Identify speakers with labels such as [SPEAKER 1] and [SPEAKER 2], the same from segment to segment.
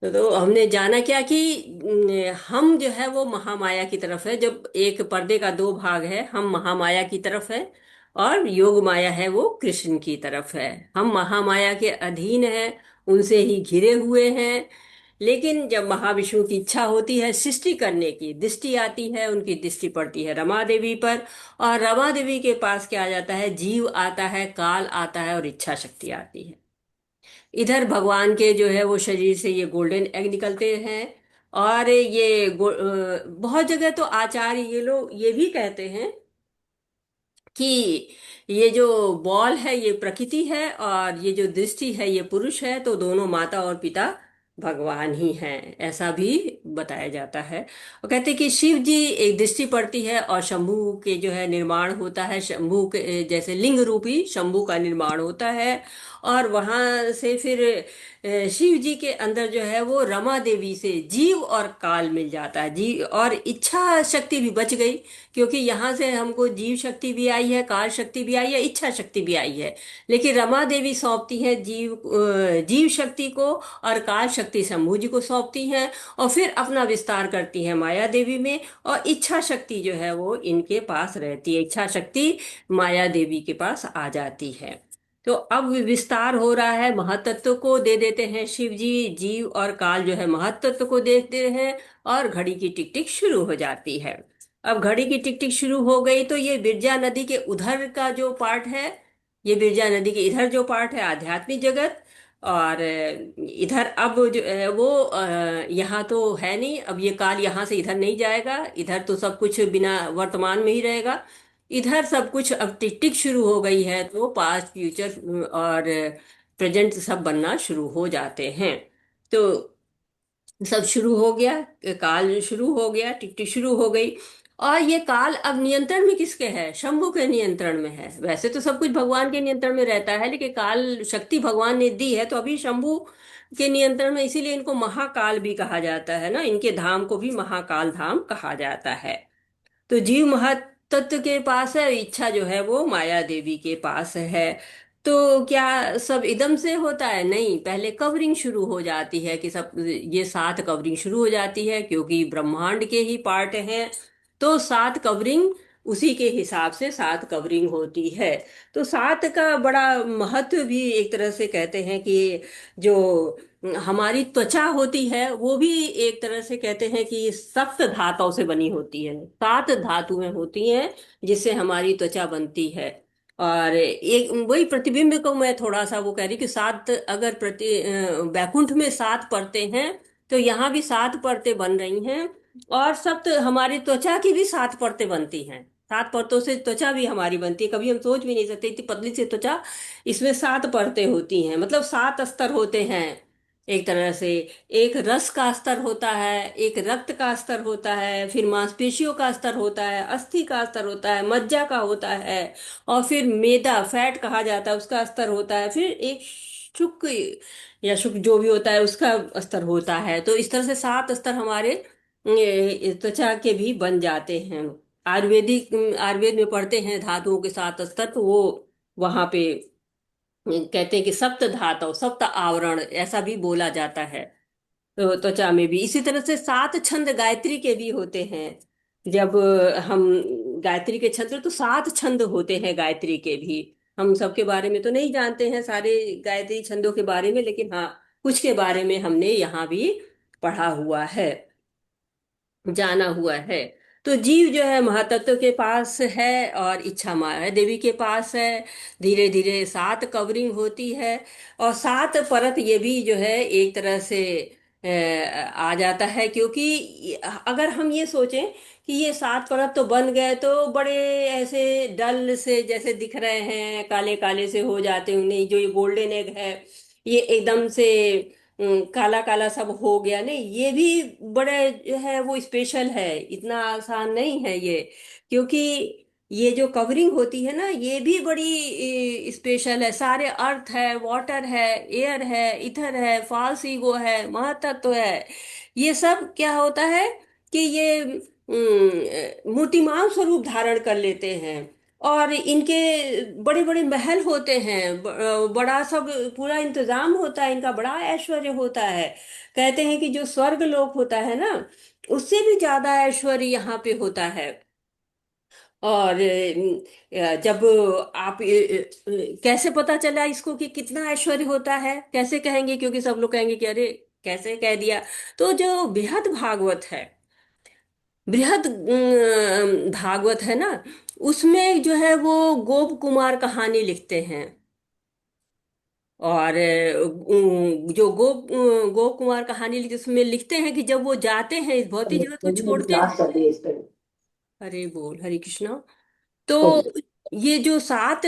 [SPEAKER 1] तो हमने जाना क्या कि हम जो है वो महामाया की तरफ है। जब एक पर्दे का दो भाग है, हम महामाया की तरफ है और योग माया है वो कृष्ण की तरफ है। हम महामाया के अधीन हैं, उनसे ही घिरे हुए हैं। लेकिन जब महाविष्णु की इच्छा होती है सृष्टि करने की, दृष्टि आती है, उनकी दृष्टि पड़ती है रमा देवी पर। और रमा देवी के पास क्या आ जाता है? जीव आता है, काल आता है और इच्छा शक्ति आती है। इधर भगवान के जो है वो शरीर से ये गोल्डन एग निकलते हैं। और बहुत जगह तो आचार्य ये लोग ये भी कहते हैं कि ये जो बॉल है ये प्रकृति है और ये जो दृष्टि है ये पुरुष है, तो दोनों माता और पिता भगवान ही हैं, ऐसा भी बताया जाता है। और कहते हैं कि शिव जी एक दृष्टि पड़ती है और शंभू के जो है निर्माण होता है, शंभू के जैसे लिंग रूपी शंभू का निर्माण होता है। और वहां से फिर शिव जी के अंदर जो है वो रमा देवी से जीव और काल मिल जाता है। जीव और इच्छा शक्ति भी बच गई, क्योंकि यहाँ से हमको जीव शक्ति भी आई है, काल शक्ति भी आई है, इच्छा शक्ति भी आई है। लेकिन रमा देवी सौंपती है जीव शक्ति को, और काल शक्ति शंभू जी को सौंपती हैं। और फिर अपना विस्तार करती है माया देवी में, और इच्छा शक्ति जो है वो इनके पास रहती है। इच्छा शक्ति माया देवी के पास आ जाती है। तो अब विस्तार हो रहा है, महतत्व को दे देते हैं शिव जी, जीव और काल जो है महतत्व को देते हैं। और घड़ी की टिक टिक शुरू हो जाती है। अब घड़ी की टिक टिक शुरू हो गई तो ये बिरजा नदी के उधर का जो पार्ट है, ये बिरजा नदी के इधर जो पार्ट है आध्यात्मिक जगत। और इधर अब जो वो यहाँ तो है नहीं, अब ये काल यहाँ से इधर नहीं जाएगा, इधर तो सब कुछ बिना वर्तमान में ही रहेगा। इधर सब कुछ अब टिक टिक शुरू हो गई है, तो पास्ट फ्यूचर और प्रेजेंट सब बनना शुरू हो जाते हैं। तो सब शुरू हो गया, काल शुरू हो गया, टिक टिक शुरू हो गई। और ये काल अब नियंत्रण में किसके है? शंभू के नियंत्रण में है। वैसे तो सब कुछ भगवान के नियंत्रण में रहता है, लेकिन काल शक्ति भगवान ने दी है तो अभी शंभू के नियंत्रण में, इसीलिए इनको महाकाल भी कहा जाता है ना। इनके धाम को भी महाकाल धाम कहा जाता है। तो जीव महातत्व के पास है, इच्छा जो है वो माया देवी के पास है। तो क्या सब इदम से होता है? नहीं, पहले कवरिंग शुरू हो जाती है कि सब ये सात कवरिंग शुरू हो जाती है, क्योंकि ब्रह्मांड के ही पार्ट हैं। तो सात कवरिंग, उसी के हिसाब से सात कवरिंग होती है। तो सात का बड़ा महत्व भी एक तरह से कहते हैं कि जो हमारी त्वचा होती है वो भी एक तरह से कहते हैं कि सप्त धातुओं से बनी होती है। सात धातुएं होती हैं जिससे हमारी त्वचा बनती है। और एक वही प्रतिबिंब को मैं थोड़ा सा वो कह रही कि सात, अगर वैकुंठ में सात परतें हैं, तो यहाँ भी सात परतें बन रही हैं। और सप्त हमारी त्वचा की भी सात परतें बनती हैं। सात परतों से त्वचा भी हमारी बनती है, कभी हम सोच भी नहीं सकते इतनी पतली सी त्वचा। इसमें सात परतें होती हैं, मतलब सात स्तर होते हैं एक तरह से। एक रस का स्तर होता है, एक रक्त का स्तर होता है, फिर मांसपेशियों का स्तर होता है, अस्थि का स्तर होता है, मज्जा का होता है, और फिर मेदा फैट कहा जाता है उसका स्तर होता है, फिर एक शुक्र या शुक्र जो भी होता है उसका स्तर होता है। तो इस तरह से सात स्तर हमारे त्वचा के भी बन जाते हैं। आयुर्वेदिक आयुर्वेद में पढ़ते हैं धातुओं के सात स्तर, तो वो वहां पे कहते हैं कि सप्त धातु सप्त आवरण, ऐसा भी बोला जाता है। तो त्वचा में भी इसी तरह से सात छंद गायत्री के भी होते हैं। जब हम गायत्री के छंद, तो सात छंद होते हैं गायत्री के भी। हम सबके बारे में तो नहीं जानते हैं सारे गायत्री छंदों के बारे में, लेकिन हाँ कुछ के बारे में हमने यहाँ भी पढ़ा हुआ है, जाना हुआ है। तो जीव जो है महातत्व के पास है और इच्छा माया देवी के पास है। धीरे धीरे सात कवरिंग होती है। और सात परत ये भी जो है एक तरह से आ जाता है, क्योंकि अगर हम ये सोचें कि ये सात परत तो बन गए तो बड़े ऐसे डल से जैसे दिख रहे हैं, काले काले से हो जाते हैं। नहीं, जो ये गोल्डन एग है ये एकदम से काला काला सब हो गया, नहीं, ये भी बड़े जो है वो स्पेशल है, इतना आसान नहीं है ये। क्योंकि ये जो कवरिंग होती है ना ये भी बड़ी स्पेशल है। सारे अर्थ है, वाटर है, एयर है, इथर है, फाल्स ईगो है, महातत्व है। ये सब क्या होता है कि ये मूर्तिमान स्वरूप धारण कर लेते हैं। और इनके बड़े बड़े महल होते हैं, बड़ा सब पूरा इंतजाम होता है, इनका बड़ा ऐश्वर्य होता है। कहते हैं कि जो स्वर्ग लोक होता है ना, उससे भी ज्यादा ऐश्वर्य यहाँ पे होता है। और जब आप कैसे पता चला इसको कि कितना ऐश्वर्य होता है, कैसे कहेंगे? क्योंकि सब लोग कहेंगे कि अरे कैसे कह दिया। तो जो बृहद भागवत है, बृहद भागवत है ना, उसमें जो है वो गोप कुमार कहानी लिखते हैं। और जो गोप कुमार कहानी लिखते, उसमें लिखते हैं कि जब वो जाते हैं, इस भौतिक जगत को
[SPEAKER 2] मेरी
[SPEAKER 1] छोड़ते
[SPEAKER 2] क्लास
[SPEAKER 1] हैं।
[SPEAKER 2] चल रही है इस पे।
[SPEAKER 1] हरे बोल हरे कृष्णा। तो
[SPEAKER 2] ओके।
[SPEAKER 1] ये जो सात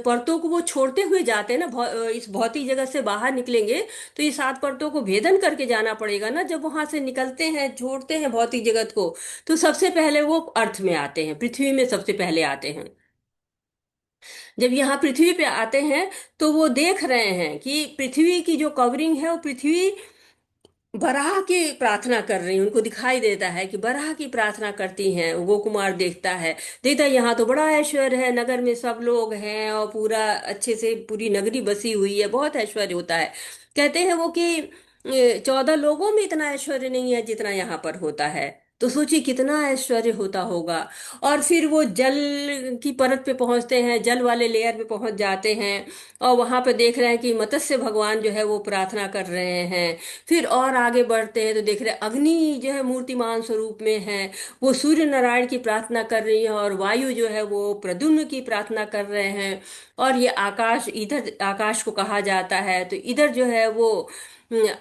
[SPEAKER 1] परतों को वो छोड़ते हुए जाते हैं ना, इस भौतिक जगत से बाहर निकलेंगे तो ये सात परतों को भेदन करके जाना पड़ेगा ना। जब वहां से निकलते हैं, छोड़ते हैं भौतिक जगत को, तो सबसे पहले वो अर्थ में आते हैं, पृथ्वी में सबसे पहले आते हैं। जब यहाँ पृथ्वी पे आते हैं, तो वो देख रहे हैं कि पृथ्वी की जो कवरिंग है, वो पृथ्वी बराह की प्रार्थना कर रही, उनको दिखाई देता है कि बराह की प्रार्थना करती हैं। वो कुमार देखता है, देखता है यहाँ तो बड़ा ऐश्वर्य है, नगर में सब लोग हैं और पूरा अच्छे से पूरी नगरी बसी हुई है, बहुत ऐश्वर्य होता है। कहते हैं वो कि 14 लोगों में इतना ऐश्वर्य नहीं है जितना यहाँ पर होता है। तो सोचिए कितना ऐश्वर्य होता होगा। और फिर वो जल की परत पे पहुंचते हैं, जल वाले लेयर पे पहुंच जाते हैं। और वहां पे देख रहे हैं कि मत्स्य भगवान जो है वो प्रार्थना कर रहे हैं। फिर और आगे बढ़ते हैं तो देख रहे हैं अग्नि जो है मूर्तिमान स्वरूप में है, वो सूर्य नारायण की प्रार्थना कर रही है, और वायु जो है वो प्रद्युम्न की प्रार्थना कर रहे हैं। और ये आकाश, इधर आकाश को कहा जाता है, तो इधर जो है वो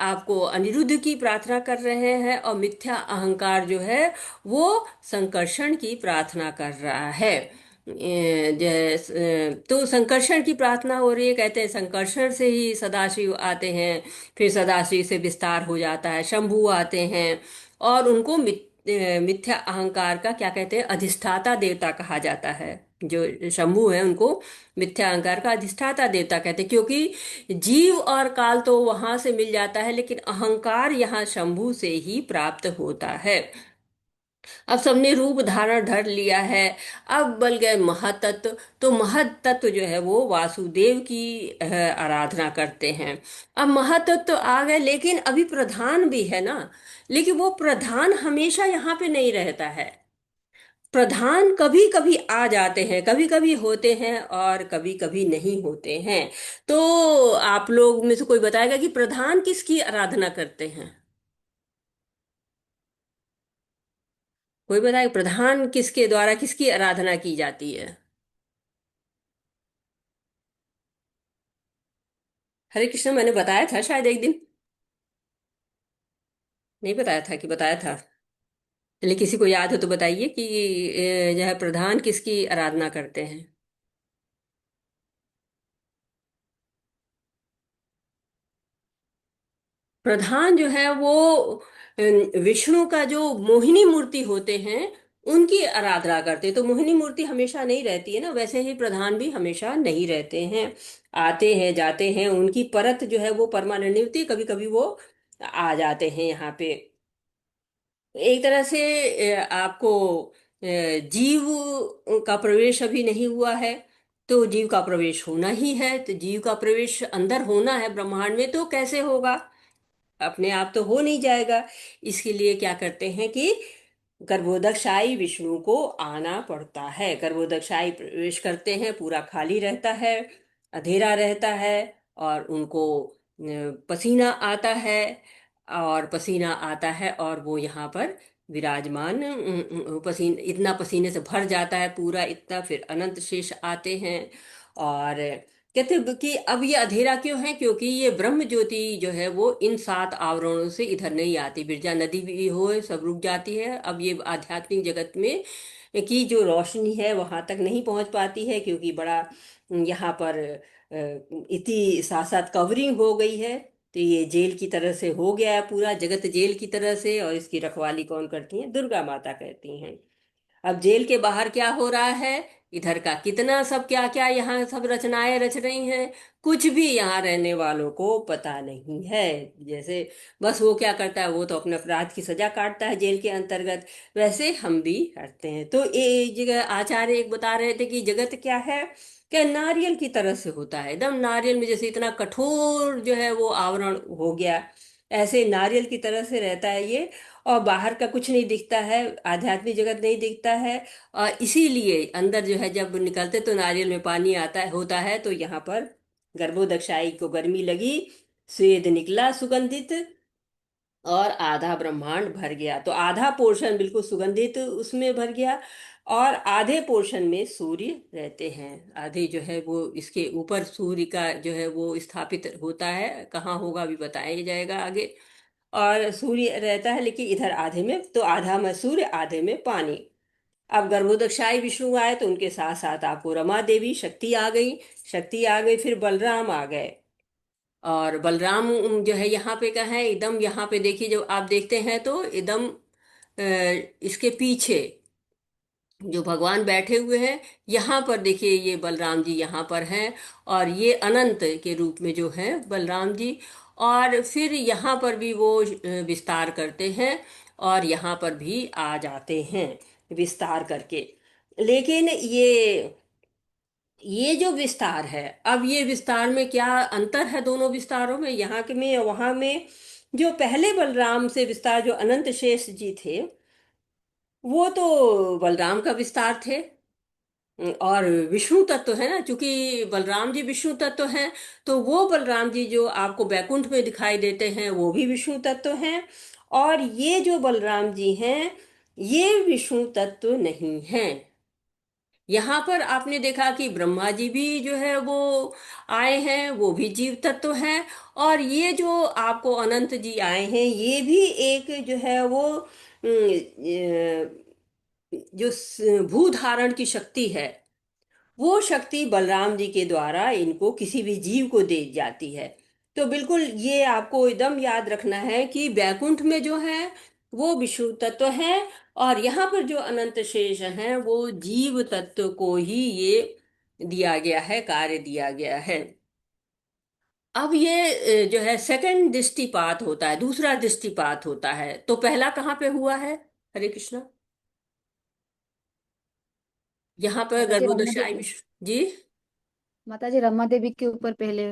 [SPEAKER 1] आपको अनिरुद्ध की प्रार्थना कर रहे हैं। और मिथ्या अहंकार जो है वो संकर्षण की प्रार्थना कर रहा है। तो संकर्षण की प्रार्थना हो रही है। कहते हैं संकर्षण से ही सदाशिव आते हैं, फिर सदाशिव से विस्तार हो जाता है, शंभु आते हैं। और उनको मिथ्या अहंकार का क्या कहते हैं, अधिष्ठाता देवता कहा जाता है। जो शंभु है उनको मिथ्या अहंकार का अधिष्ठाता देवता कहते हैं, क्योंकि जीव और काल तो वहां से मिल जाता है, लेकिन अहंकार यहाँ शंभु से ही प्राप्त होता है। अब सबने रूप धारण धर लिया है। अब बल गए महातत्व। तो महातत्व जो है वो वासुदेव की आराधना करते हैं। अब महातत्व आ गए, लेकिन अभी प्रधान भी है ना। लेकिन वो प्रधान हमेशा यहाँ पे नहीं रहता है। प्रधान कभी कभी आ जाते हैं, कभी कभी होते हैं और कभी कभी नहीं होते हैं। तो आप लोग में से कोई बताएगा कि प्रधान किसकी आराधना करते हैं? कोई बताएगा प्रधान किसके द्वारा, किसकी आराधना की जाती है? हरे कृष्ण मैंने बताया था शायद एक दिन। नहीं बताया था कि बताया था? चलिए किसी को याद हो तो बताइए कि जो है प्रधान किसकी आराधना करते हैं? प्रधान जो है वो विष्णु का जो मोहिनी मूर्ति होते हैं, उनकी आराधना करते हैं। तो मोहिनी मूर्ति हमेशा नहीं रहती है ना, वैसे ही प्रधान भी हमेशा नहीं रहते हैं, आते हैं जाते हैं। उनकी परत जो है वो परमानेंट नहीं होती, कभी कभी वो आ जाते हैं यहाँ पे। एक तरह से आपको जीव का प्रवेश अभी नहीं हुआ है, तो जीव का प्रवेश होना ही है। तो जीव का प्रवेश अंदर होना है ब्रह्मांड में, तो कैसे होगा? अपने आप तो हो नहीं जाएगा। इसके लिए क्या करते हैं कि गर्भोदकशाही विष्णु को आना पड़ता है। गर्भोदकशाही प्रवेश करते हैं, पूरा खाली रहता है, अंधेरा रहता है। और उनको पसीना आता है, और पसीना आता है और वो यहाँ पर विराजमान, पसीने, इतना पसीने से भर जाता है पूरा इतना, फिर अनंत शेष आते हैं। और कहते हैं कि अब ये अंधेरा क्यों है, क्योंकि ये ब्रह्म ज्योति जो है वो इन सात आवरणों से इधर नहीं आती। बिरजा नदी भी हो सब रुक जाती है। अब ये आध्यात्मिक जगत में की जो रोशनी है वहां तक नहीं पहुंच पाती है, क्योंकि बड़ा यहाँ पर इतनी साथ साथ कवरिंग हो गई है। तो ये जेल की तरह से हो गया है, पूरा जगत जेल की तरह से। और इसकी रखवाली कौन करती है? दुर्गा माता करती हैं। अब जेल के बाहर क्या हो रहा है इधर का कितना सब क्या क्या यहाँ सब रचनाएं रच रही हैं, कुछ भी यहाँ रहने वालों को पता नहीं है। जैसे बस वो क्या करता है, वो तो अपने अपराध की सजा काटता है जेल के अंतर्गत, वैसे हम भी करते हैं। तो ये जगह आचार्य एक बता रहे थे कि जगत क्या है, क्या नारियल की तरह से होता है, एकदम नारियल में जैसे इतना कठोर जो है वो आवरण हो गया, ऐसे नारियल की तरह से रहता है ये। और बाहर का कुछ नहीं दिखता है, आध्यात्मिक जगत नहीं दिखता है। और इसीलिए अंदर जो है जब निकलते तो नारियल में पानी आता है होता है, तो यहाँ पर गर्भोदक्षाई को गर्मी लगी, स्वेद निकला सुगंधित, और आधा ब्रह्मांड भर गया। तो आधा पोर्शन बिल्कुल सुगंधित उसमें भर गया, और आधे पोर्शन में सूर्य रहते हैं। आधे जो है वो इसके ऊपर सूर्य का जो है वो स्थापित होता है, कहाँ होगा अभी बताया जाएगा आगे। और सूर्य रहता है, लेकिन इधर आधे में, तो आधा में सूर्य आधे में पानी। अब गर्भोदकशाही विष्णु आए तो उनके साथ साथ आपको रमा देवी शक्ति आ गई, शक्ति आ गई, फिर बलराम आ गए। और बलराम जो है यहाँ पे का है, एकदम यहाँ पे देखिए, जब आप देखते हैं तो एकदम इसके पीछे जो भगवान बैठे हुए हैं, यहाँ पर देखिए ये बलराम जी यहाँ पर हैं, और ये अनंत के रूप में जो हैं बलराम जी। और फिर यहाँ पर भी वो विस्तार करते हैं, और यहाँ पर भी आ जाते हैं विस्तार करके। लेकिन ये जो विस्तार है, अब ये विस्तार में क्या अंतर है दोनों विस्तारों में, यहाँ के में वहां में। जो पहले बलराम से विस्तार, जो अनंत शेष जी थे, वो तो बलराम का विस्तार थे। और विष्णु तत्व है ना, क्योंकि बलराम जी विष्णु तत्व हैं, तो वो बलराम जी जो आपको बैकुंठ में दिखाई देते हैं वो भी विष्णु तत्व हैं। और ये जो बलराम जी हैं, ये विष्णु तत्व नहीं हैं। यहाँ पर आपने देखा कि ब्रह्मा जी भी जो है वो आए हैं, वो भी जीव तत्व हैं। और ये जो आपको अनंत जी आए हैं, ये भी एक जो है वो जो भू धारण की शक्ति है, वो शक्ति बलराम जी के द्वारा इनको किसी भी जीव को दे जाती है। तो बिल्कुल ये आपको एकदम याद रखना है कि बैकुंठ में जो है वो विष्णु तत्व है, और यहाँ पर जो अनंत शेष हैं वो जीव तत्व को ही ये दिया गया है, कार्य दिया गया है। अब ये जो है सेकंड दृष्टिपात होता है, दूसरा दृष्टिपात होता है। तो पहला कहाँ पे हुआ है? हरे कृष्णा। यहाँ पर
[SPEAKER 2] माता जी रमा
[SPEAKER 1] गर्भोदशाई
[SPEAKER 2] देवी,
[SPEAKER 1] विष्णु जी।
[SPEAKER 2] माता जी रमा देवी के ऊपर पहले।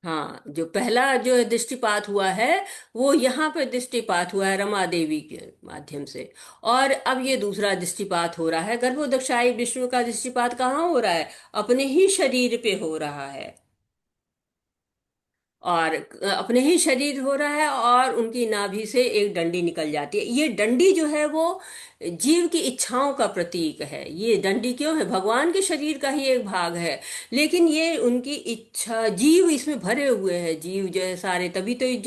[SPEAKER 1] हाँ, जो पहला जो दृष्टिपात हुआ है वो यहाँ पे दृष्टिपात हुआ है रमा देवी के माध्यम से। और अब ये दूसरा दृष्टिपात हो रहा है, गर्भोदक्षाई विष्णु का दृष्टिपात कहाँ हो रहा है? अपने ही शरीर पे हो रहा है। और अपने ही शरीर हो रहा है, और उनकी नाभि से एक डंडी निकल जाती है। ये डंडी जो है वो जीव की इच्छाओं का प्रतीक है। ये डंडी क्यों है? भगवान के शरीर का ही एक भाग है, लेकिन ये उनकी इच्छा, जीव इसमें भरे हुए हैं, जीव जो है सारे। तभी तो ये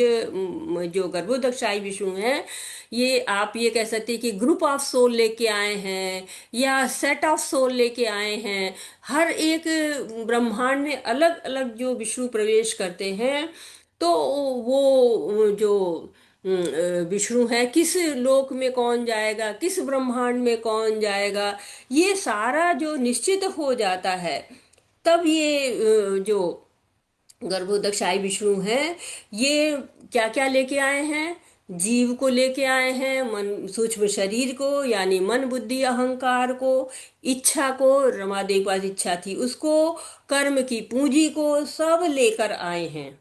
[SPEAKER 1] जो गर्भोदक्षाई विष्णु हैं, ये आप ये कह सकते हैं कि ग्रुप ऑफ सोल लेके आए हैं, या सेट ऑफ सोल लेके आए हैं। हर एक ब्रह्मांड में अलग अलग जो विष्णु प्रवेश करते हैं, तो वो जो विष्णु है, किस लोक में कौन जाएगा, किस ब्रह्मांड में कौन जाएगा, ये सारा जो निश्चित हो जाता है। तब ये जो गर्भोदक्षाई विष्णु हैं, ये क्या क्या लेके आए हैं? जीव को लेके आए हैं, मन सूक्ष्म शरीर को, यानी मन बुद्धि अहंकार को, इच्छा को, रमादेवी के पास इच्छा थी उसको, कर्म की पूंजी को, सब लेकर आए हैं।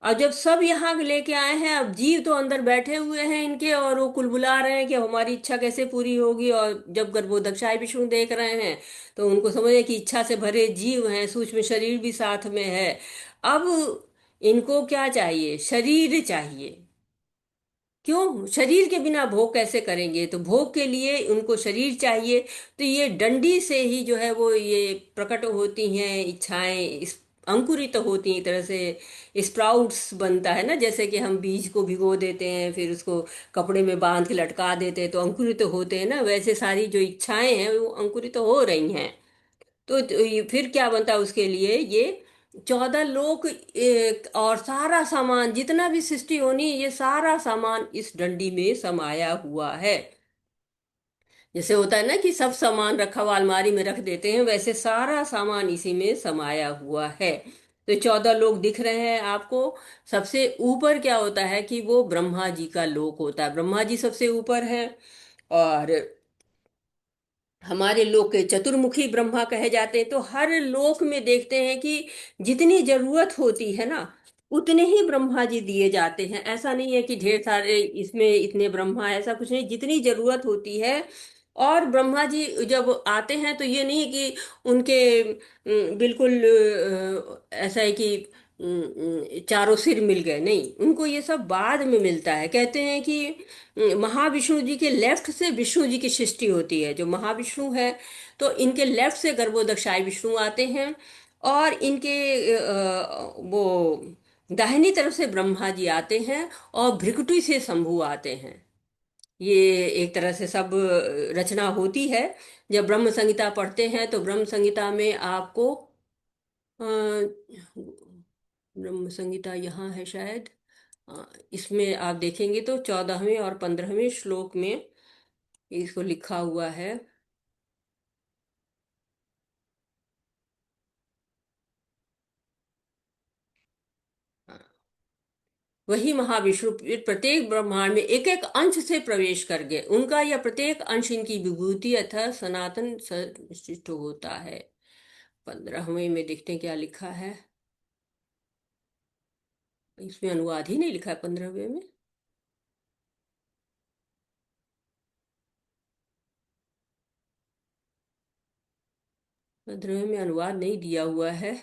[SPEAKER 1] और जब सब यहाँ लेके आए हैं, अब जीव तो अंदर बैठे हुए हैं इनके, और वो कुलबुला रहे हैं कि हमारी इच्छा कैसे पूरी होगी। और जब गर्भोदक्षाई विष्णु देख रहे हैं, तो उनको समझे कि इच्छा से भरे जीव हैं, सूक्ष्म शरीर भी साथ में है। अब इनको क्या चाहिए? शरीर चाहिए। क्यों? शरीर के बिना भोग कैसे करेंगे? तो भोग के लिए उनको शरीर चाहिए। तो ये डंडी से ही जो है वो ये प्रकट होती हैं इच्छाएं, इस अंकुरित होती हैं, एक तरह से स्प्राउट्स बनता है ना, जैसे कि हम बीज को भिगो देते हैं, फिर उसको कपड़े में बांध के लटका देते हैं तो अंकुरित होते हैं ना, वैसे सारी जो इच्छाएं हैं वो अंकुरित हो रही हैं। तो ये फिर क्या बनता है उसके लिए? ये 14 लोक, और सारा सामान जितना भी सृष्टि होनी, ये सारा सामान इस डंडी में समाया हुआ है। जैसे होता है ना कि सब सामान रखा हुआ अलमारी में रख देते हैं, वैसे सारा सामान इसी में समाया हुआ है। तो 14 लोक दिख रहे हैं आपको। सबसे ऊपर क्या होता है कि वो ब्रह्मा जी का लोक होता है, ब्रह्मा जी सबसे ऊपर है। और हमारे लोक के चतुर्मुखी ब्रह्मा कहे जाते हैं। तो हर लोक में देखते हैं कि जितनी जरूरत होती है ना, उतने ही ब्रह्मा जी दिए जाते हैं। ऐसा नहीं है कि ढेर सारे इसमें इतने ब्रह्मा, ऐसा कुछ नहीं, जितनी जरूरत होती है। और ब्रह्मा जी जब आते हैं तो ये नहीं है कि उनके बिल्कुल ऐसा है कि चारों सिर मिल गए, नहीं, उनको ये सब बाद में मिलता है। कहते हैं कि महाविष्णु जी के लेफ्ट से विष्णु जी की सृष्टि होती है, जो महाविष्णु है। तो इनके लेफ्ट से गर्भोदक्षाय विष्णु आते हैं। और इनके वो दाहिनी तरफ से ब्रह्मा जी आते हैं। और भृकुटी से शंभु आते हैं। ये एक तरह से सब रचना होती है। जब ब्रह्म संहिता पढ़ते हैं तो ब्रह्म संहिता में आपको अ, ब्रह्म संहिता यहाँ है शायद। इसमें आप देखेंगे तो 14वें और 15वें श्लोक में इसको लिखा हुआ है। वही महाविष्णु फिर प्रत्येक ब्रह्मांड में एक एक अंश से प्रवेश कर गए, उनका यह प्रत्येक अंश इनकी विभूति अथवा सनातन विशिष्ट होता है। 15वें में देखते हैं क्या लिखा है। इसमें अनुवाद ही नहीं लिखा है 15वें में। 15वें में अनुवाद नहीं दिया हुआ है।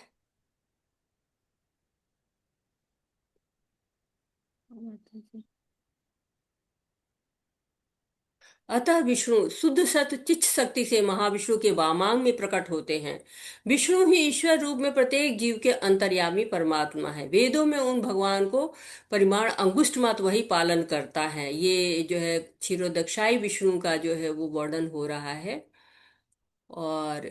[SPEAKER 2] माता जी।
[SPEAKER 1] अतः विष्णु शुद्ध सत चिच्छ शक्ति से महाविष्णु के वामांग में प्रकट होते हैं। विष्णु ही ईश्वर रूप में प्रत्येक जीव के अंतर्यामी परमात्मा है। वेदों में उन भगवान को परिमाण अंगुष्ठ मात्र वही पालन करता है। ये जो है क्षीरोदक्षाई विष्णु का जो है वो वर्णन हो रहा है। और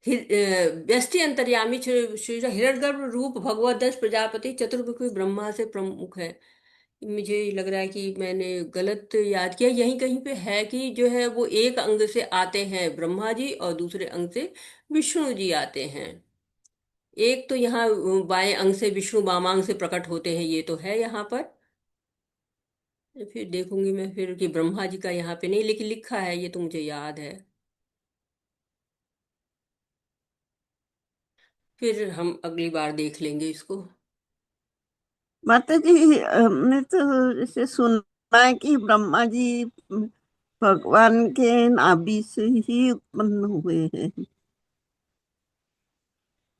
[SPEAKER 1] व्यष्टि अंतर्यामी श्री हिरण्यगर्भ रूप भगवत दस प्रजापति चतुर्मुखी ब्रह्मा से प्रमुख है। मुझे लग रहा है कि मैंने गलत याद किया, यहीं कहीं पे है कि जो है वो एक अंग से आते हैं ब्रह्मा जी और दूसरे अंग से विष्णु जी आते हैं। एक तो यहाँ बाएं अंग से विष्णु वामांग से प्रकट होते हैं, ये तो है यहाँ पर। फिर देखूंगी मैं फिर कि ब्रह्मा जी का यहाँ पे नहीं, लेकिन लिखा है, ये तो मुझे याद है। फिर हम अगली बार देख लेंगे इसको।
[SPEAKER 3] माता जी, हमने तो इसे सुना है कि ब्रह्मा जी भगवान के नाभि से ही उत्पन्न हुए हैं।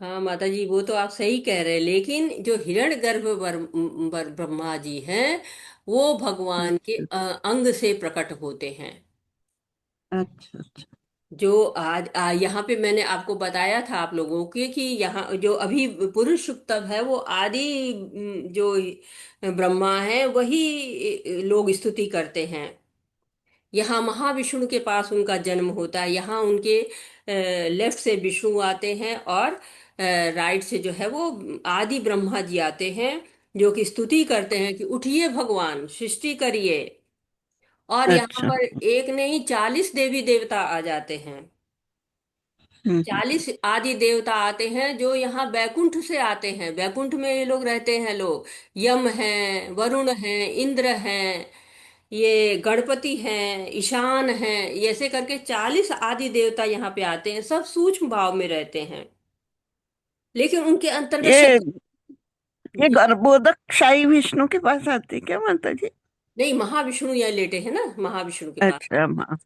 [SPEAKER 1] हाँ माता जी, वो तो आप सही कह रहे हैं, लेकिन जो हिरण्यगर्भ ब्रह्मा जी हैं, वो भगवान के
[SPEAKER 3] अच्छा
[SPEAKER 1] अंग से प्रकट होते हैं।
[SPEAKER 3] अच्छा अच्छा।
[SPEAKER 1] जो आज यहाँ पे मैंने आपको बताया था आप लोगों के कि यहाँ जो अभी पुरुष सुक्तम है वो आदि जो ब्रह्मा है वही लोग स्तुति करते हैं। यहाँ महाविष्णु के पास उनका जन्म होता है। यहाँ उनके लेफ्ट से विष्णु आते हैं और राइट से जो है वो आदि ब्रह्मा जी आते हैं, जो कि स्तुति करते हैं कि उठिए भगवान, सृष्टि करिए। और यहाँ
[SPEAKER 3] अच्छा।
[SPEAKER 1] पर एक नहीं 40 देवी देवता आ जाते हैं।
[SPEAKER 3] हम्म।
[SPEAKER 1] 40 आदि देवता आते हैं जो यहाँ बैकुंठ से आते हैं। बैकुंठ में ये लोग रहते हैं लोग। यम हैं, वरुण हैं, इंद्र हैं, ये गणपति हैं, ईशान हैं, ये ऐसे करके 40 आदि देवता यहाँ पे आते हैं। सब सूक्ष्म भाव में रहते हैं, लेकिन उनके अंतर्गत
[SPEAKER 3] ये
[SPEAKER 1] शक्ति।
[SPEAKER 3] ये
[SPEAKER 1] जी।
[SPEAKER 3] गर्भोदक शाही विष्णु के पास आते हैं क्या माता जी?
[SPEAKER 1] नहीं, महाविष्णु यहाँ लेटे हैं ना, महाविष्णु के पास।
[SPEAKER 3] अच्छा माँ।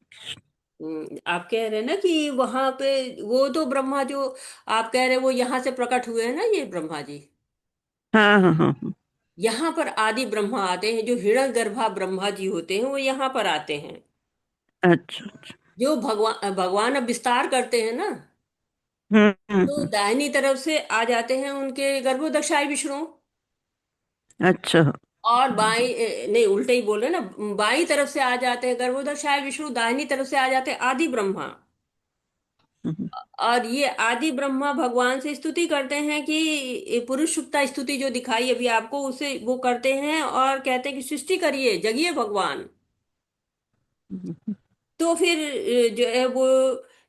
[SPEAKER 1] आप कह रहे हैं ना कि वहां पे वो तो ब्रह्मा जो आप कह रहे हैं वो यहाँ से प्रकट हुए हैं ना, ये ब्रह्मा जी।
[SPEAKER 3] हाँ हाँ हाँ हाँ।
[SPEAKER 1] यहाँ पर आदि ब्रह्मा आते हैं, जो हिरण्यगर्भा ब्रह्मा जी होते हैं वो यहाँ पर आते हैं।
[SPEAKER 3] अच्छा अच्छा।
[SPEAKER 1] जो भगवान भगवान अब विस्तार करते हैं ना, तो
[SPEAKER 3] हम्म।
[SPEAKER 1] दाहिनी तरफ से आ जाते हैं उनके गर्भोदक्षाय विष्णु।
[SPEAKER 3] अच्छा।
[SPEAKER 1] और बाई नहीं, उल्टे ही बोल रहे हैं ना, बाई तरफ से आ जाते हैं गर्भोदक्षाय विष्णु, दाहिनी तरफ से आ जाते हैं आदि ब्रह्मा।
[SPEAKER 3] हम्म।
[SPEAKER 1] और ये आदि ब्रह्मा भगवान से स्तुति करते हैं कि ये पुरुष सुक्ता स्तुति जो दिखाई अभी आपको, उसे वो करते हैं और कहते हैं कि सृष्टि करिए, जगिए भगवान। तो फिर जो है वो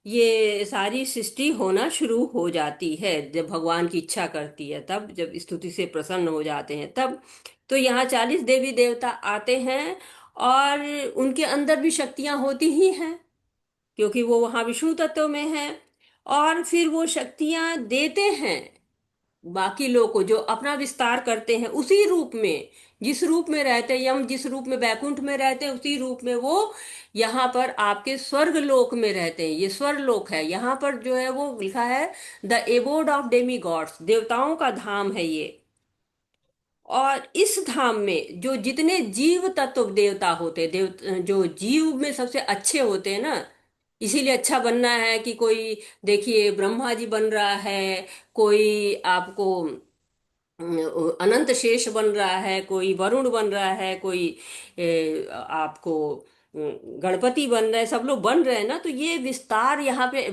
[SPEAKER 1] ये सारी सृष्टि होना शुरू हो जाती है जब भगवान की इच्छा करती है, तब जब स्तुति से प्रसन्न हो जाते हैं तब। तो यहाँ 40 देवी देवता आते हैं, और उनके अंदर भी शक्तियां होती ही हैं, क्योंकि वो वहां विष्णु तत्व में है। और फिर वो शक्तियां देते हैं बाकी लोग को, जो अपना विस्तार करते हैं उसी रूप में, जिस रूप में रहते हैं, यम जिस रूप में बैकुंठ में रहते हैं उसी रूप में वो यहाँ पर आपके स्वर्ग लोक में रहते हैं। ये स्वर्ग लोक है, यहाँ पर जो है वो लिखा है the abode of Demi God's, देवताओं का धाम है ये। और इस धाम में जो जितने जीव तत्व देवता होते हैं, जो जीव में सबसे अच्छे होते हैं ना, इसीलिए अच्छा बनना है कि कोई, देखिए ब्रह्मा जी बन रहा है, कोई आपको अनंत शेष बन रहा है, कोई वरुण बन रहा है, कोई आपको गणपति बन रहे हैं, सब लोग बन रहे हैं ना। तो ये विस्तार यहाँ पे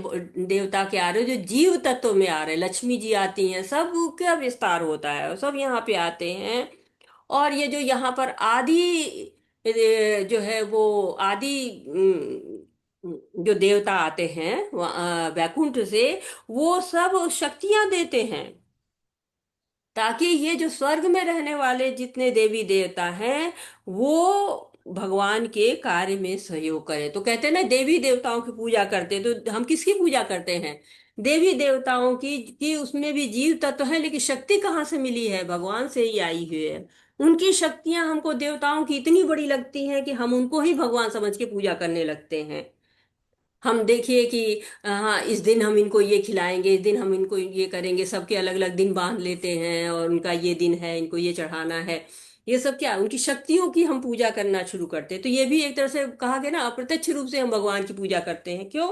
[SPEAKER 1] देवता के आ रहे हैं, जो जीव तत्व में आ रहे हैं, लक्ष्मी जी आती हैं, सब का विस्तार होता है और सब यहाँ पे आते हैं। और ये जो यहाँ पर आदि जो है वो आदि जो देवता आते हैं वैकुंठ से, वो सब शक्तियां देते हैं, ताकि ये जो स्वर्ग में रहने वाले जितने देवी देवता हैं वो भगवान के कार्य में सहयोग करें। तो कहते हैं ना, देवी देवताओं की पूजा करते हैं, तो हम किसकी पूजा करते हैं? देवी देवताओं की, कि उसमें भी जीव तत्व है, लेकिन शक्ति कहाँ से मिली है? भगवान से ही आई हुई है। उनकी शक्तियां हमको देवताओं की इतनी बड़ी लगती हैं कि हम उनको ही भगवान समझ के पूजा करने लगते हैं। हम देखिए कि हाँ, इस दिन हम इनको ये खिलाएंगे, इस दिन हम इनको ये करेंगे, सबके अलग अलग दिन बांध लेते हैं, और उनका ये दिन है, इनको ये चढ़ाना है। ये सब क्या, उनकी शक्तियों की हम पूजा करना शुरू करते हैं। तो ये भी एक तरह से कहा गया ना, अप्रत्यक्ष रूप से हम भगवान की पूजा करते हैं। क्यों?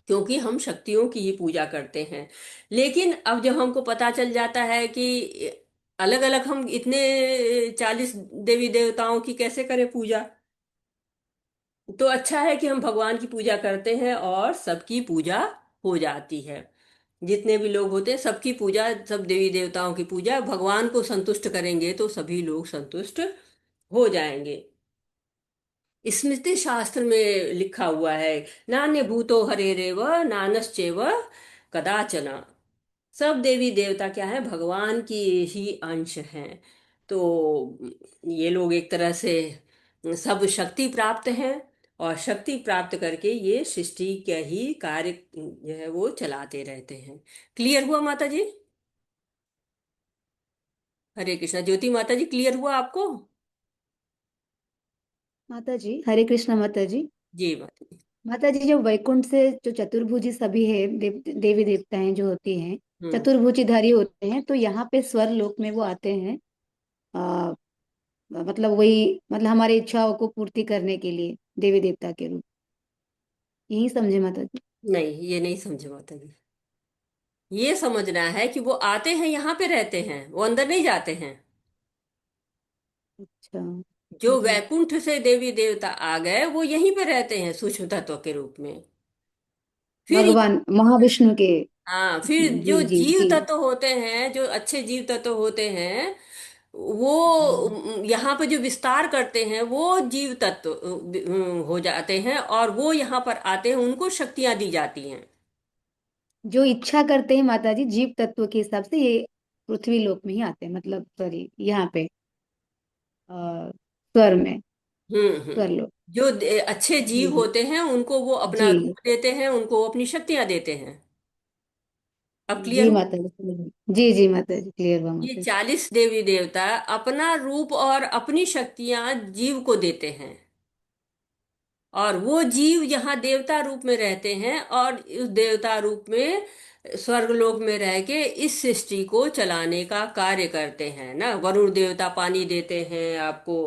[SPEAKER 1] क्योंकि हम शक्तियों की ही पूजा करते हैं। लेकिन अब जब हमको पता चल जाता है कि अलग अलग हम इतने 40 देवी देवताओं की कैसे करें पूजा, तो अच्छा है कि हम भगवान की पूजा करते हैं और सबकी पूजा हो जाती है। जितने भी लोग होते हैं सबकी पूजा, सब देवी देवताओं की पूजा, भगवान को संतुष्ट करेंगे तो सभी लोग संतुष्ट हो जाएंगे। स्मृति शास्त्र में लिखा हुआ है, नान्य भूतो हरेरेव नानश्चैव कदाचन। सब देवी देवता क्या है? भगवान की ही अंश हैं। तो ये लोग एक तरह से सब शक्ति प्राप्त हैं, और शक्ति प्राप्त करके ये सृष्टि के ही कार्य जो है वो चलाते रहते हैं। क्लियर हुआ माता जी? हरे कृष्णा। ज्योति माता जी, क्लियर हुआ आपको?
[SPEAKER 2] माता जी हरे कृष्णा माता जी।
[SPEAKER 1] जी माता जी।
[SPEAKER 2] माता जी जो वैकुंठ से जो चतुर्भुजी सभी है देवी देवताएं जो होती हैं,
[SPEAKER 1] हम्म।
[SPEAKER 2] चतुर्भुजीधारी होते हैं, तो यहाँ पे स्वर लोक में वो आते हैं। आ, मतलब वही, मतलब हमारी इच्छाओं को पूर्ति करने के लिए देवी देवता के रूप, यही समझे माता जी।
[SPEAKER 1] नहीं, ये नहीं समझे माता जी। ये समझना है कि वो आते हैं, यहाँ पे रहते हैं, वो अंदर नहीं जाते हैं।
[SPEAKER 2] अच्छा।
[SPEAKER 1] जो
[SPEAKER 2] जी।
[SPEAKER 1] वैकुंठ से देवी देवता आ गए वो यहीं पे रहते हैं सूक्ष्म तत्व के रूप में। फिर,
[SPEAKER 2] भगवान महाविष्णु के।
[SPEAKER 1] हाँ, फिर
[SPEAKER 2] जी
[SPEAKER 1] जो
[SPEAKER 2] जी
[SPEAKER 1] जीव
[SPEAKER 2] जी।
[SPEAKER 1] तत्व होते हैं, जो अच्छे जीव तत्व होते हैं, वो
[SPEAKER 2] जी।
[SPEAKER 1] यहाँ पे जो विस्तार करते हैं वो जीव तत्व हो जाते हैं, और वो यहाँ पर आते हैं, उनको शक्तियां दी जाती हैं।
[SPEAKER 2] जो इच्छा करते हैं माता जी जीव तत्व के हिसाब से, ये पृथ्वी लोक में ही आते हैं, मतलब सॉरी यहाँ पे स्वर में, स्वर लोक।
[SPEAKER 1] जो अच्छे
[SPEAKER 2] जी
[SPEAKER 1] जीव
[SPEAKER 2] जी
[SPEAKER 1] होते हैं उनको वो अपना
[SPEAKER 2] जी
[SPEAKER 1] रूप देते हैं, उनको वो अपनी शक्तियां देते हैं। अब क्लियर
[SPEAKER 2] जी
[SPEAKER 1] हुआ?
[SPEAKER 2] माता जी समझ गई। जी जी माता जी क्लियर हुआ
[SPEAKER 1] ये
[SPEAKER 2] माता जी।
[SPEAKER 1] 40 देवी देवता अपना रूप और अपनी शक्तियां जीव को देते हैं, और वो जीव यहाँ देवता रूप में रहते हैं, और उस देवता रूप में स्वर्गलोक में रह के इस सृष्टि को चलाने का कार्य करते हैं ना। वरुण देवता पानी देते हैं आपको,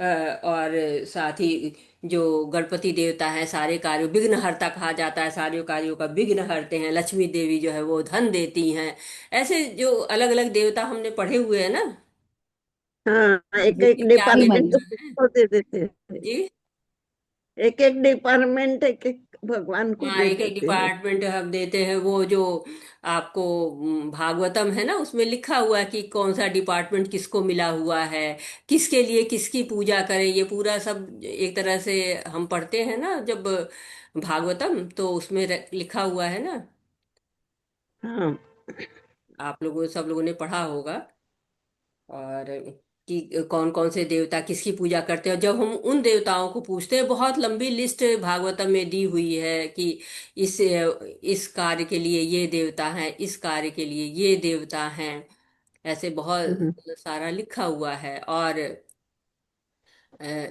[SPEAKER 1] और साथ ही जो गणपति देवता है सारे कार्यों, विघ्नहर्ता कहा जाता है, सारे कार्यों का विघ्न हरते हैं। लक्ष्मी देवी जो है वो धन देती हैं। ऐसे जो अलग अलग देवता हमने पढ़े हुए हैं ना,
[SPEAKER 3] हाँ, एक एक
[SPEAKER 1] क्या
[SPEAKER 2] जी
[SPEAKER 3] डिपार्टमेंट
[SPEAKER 1] देवता
[SPEAKER 2] माता जी।
[SPEAKER 1] है।
[SPEAKER 3] को दे देते हैं।
[SPEAKER 1] जी।
[SPEAKER 3] एक एक डिपार्टमेंट एक एक भगवान को
[SPEAKER 1] हाँ,
[SPEAKER 3] दे
[SPEAKER 1] एक एक
[SPEAKER 3] देते हैं।
[SPEAKER 1] डिपार्टमेंट हम देते हैं। वो जो आपको भागवतम है ना, उसमें लिखा हुआ है कि कौन सा डिपार्टमेंट किसको मिला हुआ है, किसके लिए किसकी पूजा करें, ये पूरा सब एक तरह से हम पढ़ते हैं ना जब भागवतम, तो उसमें लिखा हुआ है ना।
[SPEAKER 3] हाँ।
[SPEAKER 1] आप लोगों सब लोगों ने पढ़ा होगा। और कि कौन कौन से देवता किसकी पूजा करते हैं, जब हम उन देवताओं को पूछते हैं, बहुत लंबी लिस्ट भागवतम में दी हुई है कि इस कार्य के लिए ये देवता है, इस कार्य के लिए ये देवता हैं। ऐसे
[SPEAKER 3] हम्म।
[SPEAKER 1] बहुत सारा लिखा हुआ है। और अ,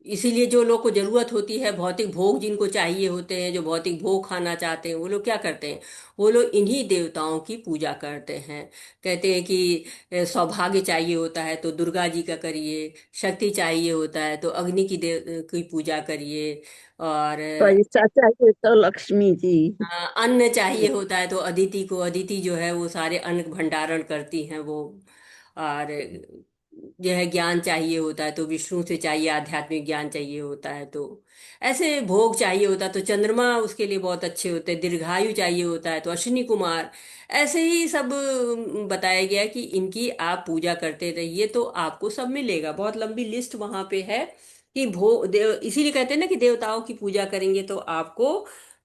[SPEAKER 1] इसीलिए जो लोग को जरूरत होती है, भौतिक भोग जिनको चाहिए होते हैं, जो भौतिक भोग खाना चाहते हैं, वो लोग क्या करते हैं, वो लोग इन्हीं देवताओं की पूजा करते हैं। कहते हैं कि सौभाग्य चाहिए होता है तो दुर्गा जी का करिए, शक्ति चाहिए होता है तो अग्नि की देव की पूजा करिए, और
[SPEAKER 3] पैसा चाहिए तो लक्ष्मी जी।
[SPEAKER 1] अन्न चाहिए होता है तो अदिति को, अदिति जो है वो सारे अन्न भंडारण करती हैं वो। और यह ज्ञान चाहिए होता है तो विष्णु से चाहिए, आध्यात्मिक ज्ञान चाहिए होता है तो ऐसे भोग चाहिए होता है तो चंद्रमा उसके लिए बहुत अच्छे होते हैं, दीर्घायु चाहिए होता है तो अश्विनी कुमार। ऐसे ही सब बताया गया है कि इनकी आप पूजा करते रहिए तो आपको सब मिलेगा। बहुत लंबी लिस्ट वहां पे है कि इसीलिए कहते हैं ना कि देवताओं की पूजा करेंगे तो आपको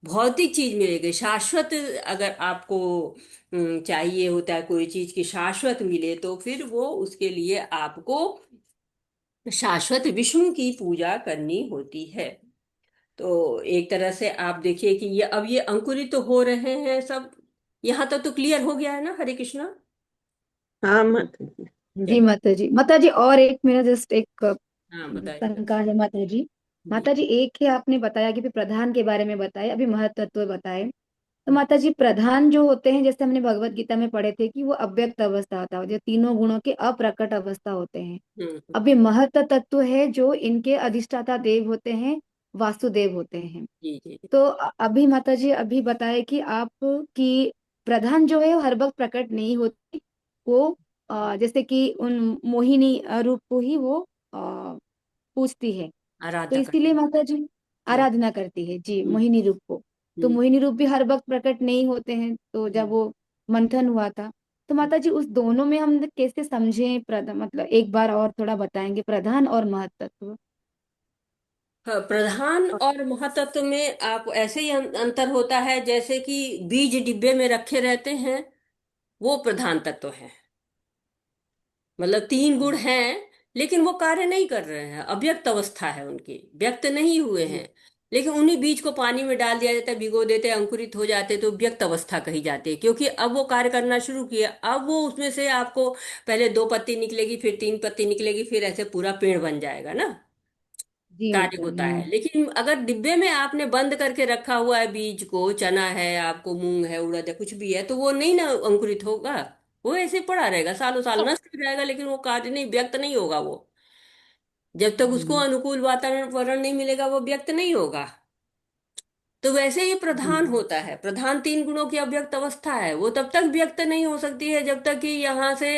[SPEAKER 1] भौतिक चीज मिलेगी शाश्वत। अगर आपको चाहिए होता है कोई चीज की शाश्वत मिले, तो फिर वो उसके लिए आपको शाश्वत विष्णु की पूजा करनी होती है। तो एक तरह से आप देखिए कि ये अब ये अंकुरित तो हो रहे हैं सब। यहाँ तक तो क्लियर हो गया है ना, हरे कृष्णा?
[SPEAKER 3] हाँ मत।
[SPEAKER 2] जी माता जी, माता जी और एक मेरा जस्ट एक
[SPEAKER 1] हाँ, बताइए।
[SPEAKER 2] शंका है माता जी।
[SPEAKER 1] जी।
[SPEAKER 2] माता जी, एक ही आपने बताया कि भी प्रधान के बारे में बताए, अभी महतत्व बताए। तो माता जी, प्रधान जो होते हैं, जैसे हमने भगवत गीता में पढ़े थे कि वो अव्यक्त अवस्था होता है, जो तीनों गुणों के अप्रकट अवस्था होते हैं।
[SPEAKER 1] हम्म।
[SPEAKER 2] अभी महत तत्व है जो इनके अधिष्ठाता देव होते हैं, वासुदेव होते हैं।
[SPEAKER 1] जी जी जी।
[SPEAKER 2] तो अभी माता जी अभी बताए कि आप की प्रधान जो है वो हर वक्त प्रकट नहीं होती। वो जैसे कि उन मोहिनी रूप को ही वो पूजती है। तो
[SPEAKER 1] आराधना
[SPEAKER 2] इसीलिए
[SPEAKER 1] करते
[SPEAKER 2] माता जी
[SPEAKER 1] हैं।
[SPEAKER 2] आराधना करती है जी
[SPEAKER 1] हम्म।
[SPEAKER 2] मोहिनी रूप को। तो
[SPEAKER 1] हम्म।
[SPEAKER 2] मोहिनी रूप भी हर वक्त प्रकट नहीं होते हैं, तो जब
[SPEAKER 1] हम्म।
[SPEAKER 2] वो मंथन हुआ था, तो माता जी उस दोनों में हम कैसे समझें मतलब एक बार और थोड़ा बताएंगे प्रधान और महत्त्व।
[SPEAKER 1] हाँ, प्रधान और महातत्व में आप ऐसे ही अंतर होता है जैसे कि बीज डिब्बे में रखे रहते हैं, वो प्रधान तत्व है। मतलब तीन गुण हैं, लेकिन वो कार्य नहीं कर रहे हैं, अव्यक्त अवस्था है उनकी, व्यक्त नहीं हुए हैं। लेकिन उन्हीं बीज को पानी में डाल दिया जाता है, भिगो देते हैं, अंकुरित हो जाते हैं, तो व्यक्त अवस्था कही जाती है। क्योंकि अब वो कार्य करना शुरू किया, अब वो उसमें से आपको पहले दो पत्ती निकलेगी, फिर तीन पत्ती निकलेगी, फिर ऐसे पूरा पेड़ बन जाएगा ना।
[SPEAKER 2] जी
[SPEAKER 1] कार्य
[SPEAKER 2] माता
[SPEAKER 1] होता
[SPEAKER 2] जी हाँ।
[SPEAKER 1] है। लेकिन अगर डिब्बे में आपने बंद करके रखा हुआ है बीज को, चना है आपको, मूंग है, उड़द है, कुछ भी है, तो वो नहीं ना अंकुरित होगा। वो ऐसे पड़ा रहेगा, सालों साल नष्ट हो जाएगा, लेकिन वो कार्य नहीं, व्यक्त नहीं होगा वो। जब तक उसको
[SPEAKER 2] हम्म,
[SPEAKER 1] अनुकूल वातावरण नहीं मिलेगा वो व्यक्त नहीं होगा। तो वैसे ही प्रधान
[SPEAKER 2] हम्म,
[SPEAKER 1] होता है। प्रधान तीन गुणों की अव्यक्त अवस्था है, वो तब तक व्यक्त नहीं हो सकती है जब तक कि यहाँ से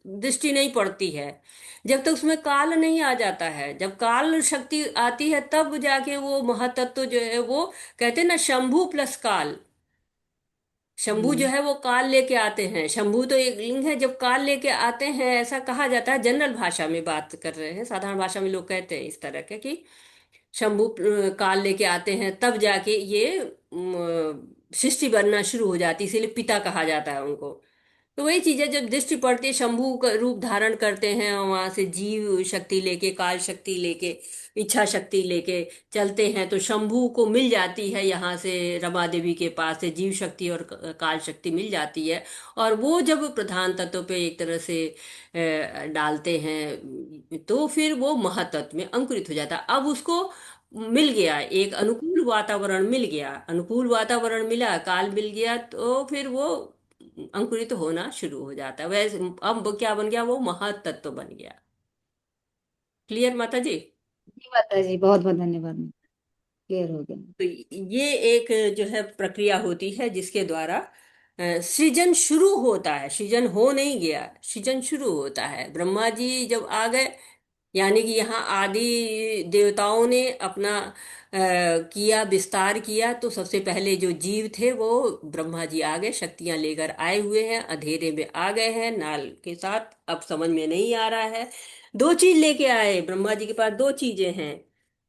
[SPEAKER 1] दृष्टि नहीं पड़ती है, जब तक उसमें काल नहीं आ जाता है। जब काल शक्ति आती है तब जाके वो महातत्व जो है वो, कहते हैं ना शंभु प्लस काल। शंभु जो
[SPEAKER 2] हम्म,
[SPEAKER 1] है वो काल लेके आते हैं। शंभु तो एक लिंग है, जब काल लेके आते हैं ऐसा कहा जाता है। जनरल भाषा में बात कर रहे हैं, साधारण भाषा में लोग कहते हैं इस तरह के कि शंभु काल लेके आते हैं, तब जाके ये सृष्टि बनना शुरू हो जाती है, इसीलिए पिता कहा जाता है उनको। तो वही चीज है, जब दृष्टि पड़ती है, शंभु का रूप धारण करते हैं, वहां से जीव शक्ति लेके, काल शक्ति लेके, इच्छा शक्ति लेके चलते हैं, तो शंभु को मिल जाती है यहाँ से, रमा देवी के पास से जीव शक्ति और काल शक्ति मिल जाती है। और वो जब प्रधान तत्व पे एक तरह से डालते हैं, तो फिर वो महातत्व में अंकुरित हो जाता है। अब उसको मिल गया, एक अनुकूल वातावरण मिल गया, अनुकूल वातावरण मिला, काल मिल गया, तो फिर वो अंकुरित होना शुरू हो जाता है। वैसे अब वो क्या बन गया, वो महातत्व बन गया। क्लियर माता जी?
[SPEAKER 2] जी माता जी बहुत बहुत धन्यवाद, क्लियर हो गया।
[SPEAKER 1] तो ये एक जो है प्रक्रिया होती है जिसके द्वारा सृजन शुरू होता है। सृजन हो नहीं गया, सृजन शुरू होता है। ब्रह्मा जी जब आ गए यानी कि यहाँ आदि देवताओं ने अपना किया, विस्तार किया, तो सबसे पहले जो जीव थे वो ब्रह्मा जी आ गए, शक्तियां लेकर आए हुए हैं, अंधेरे में आ गए हैं नाल के साथ। अब समझ में नहीं आ रहा है। दो चीज लेके आए ब्रह्मा जी के पास, दो चीजें हैं।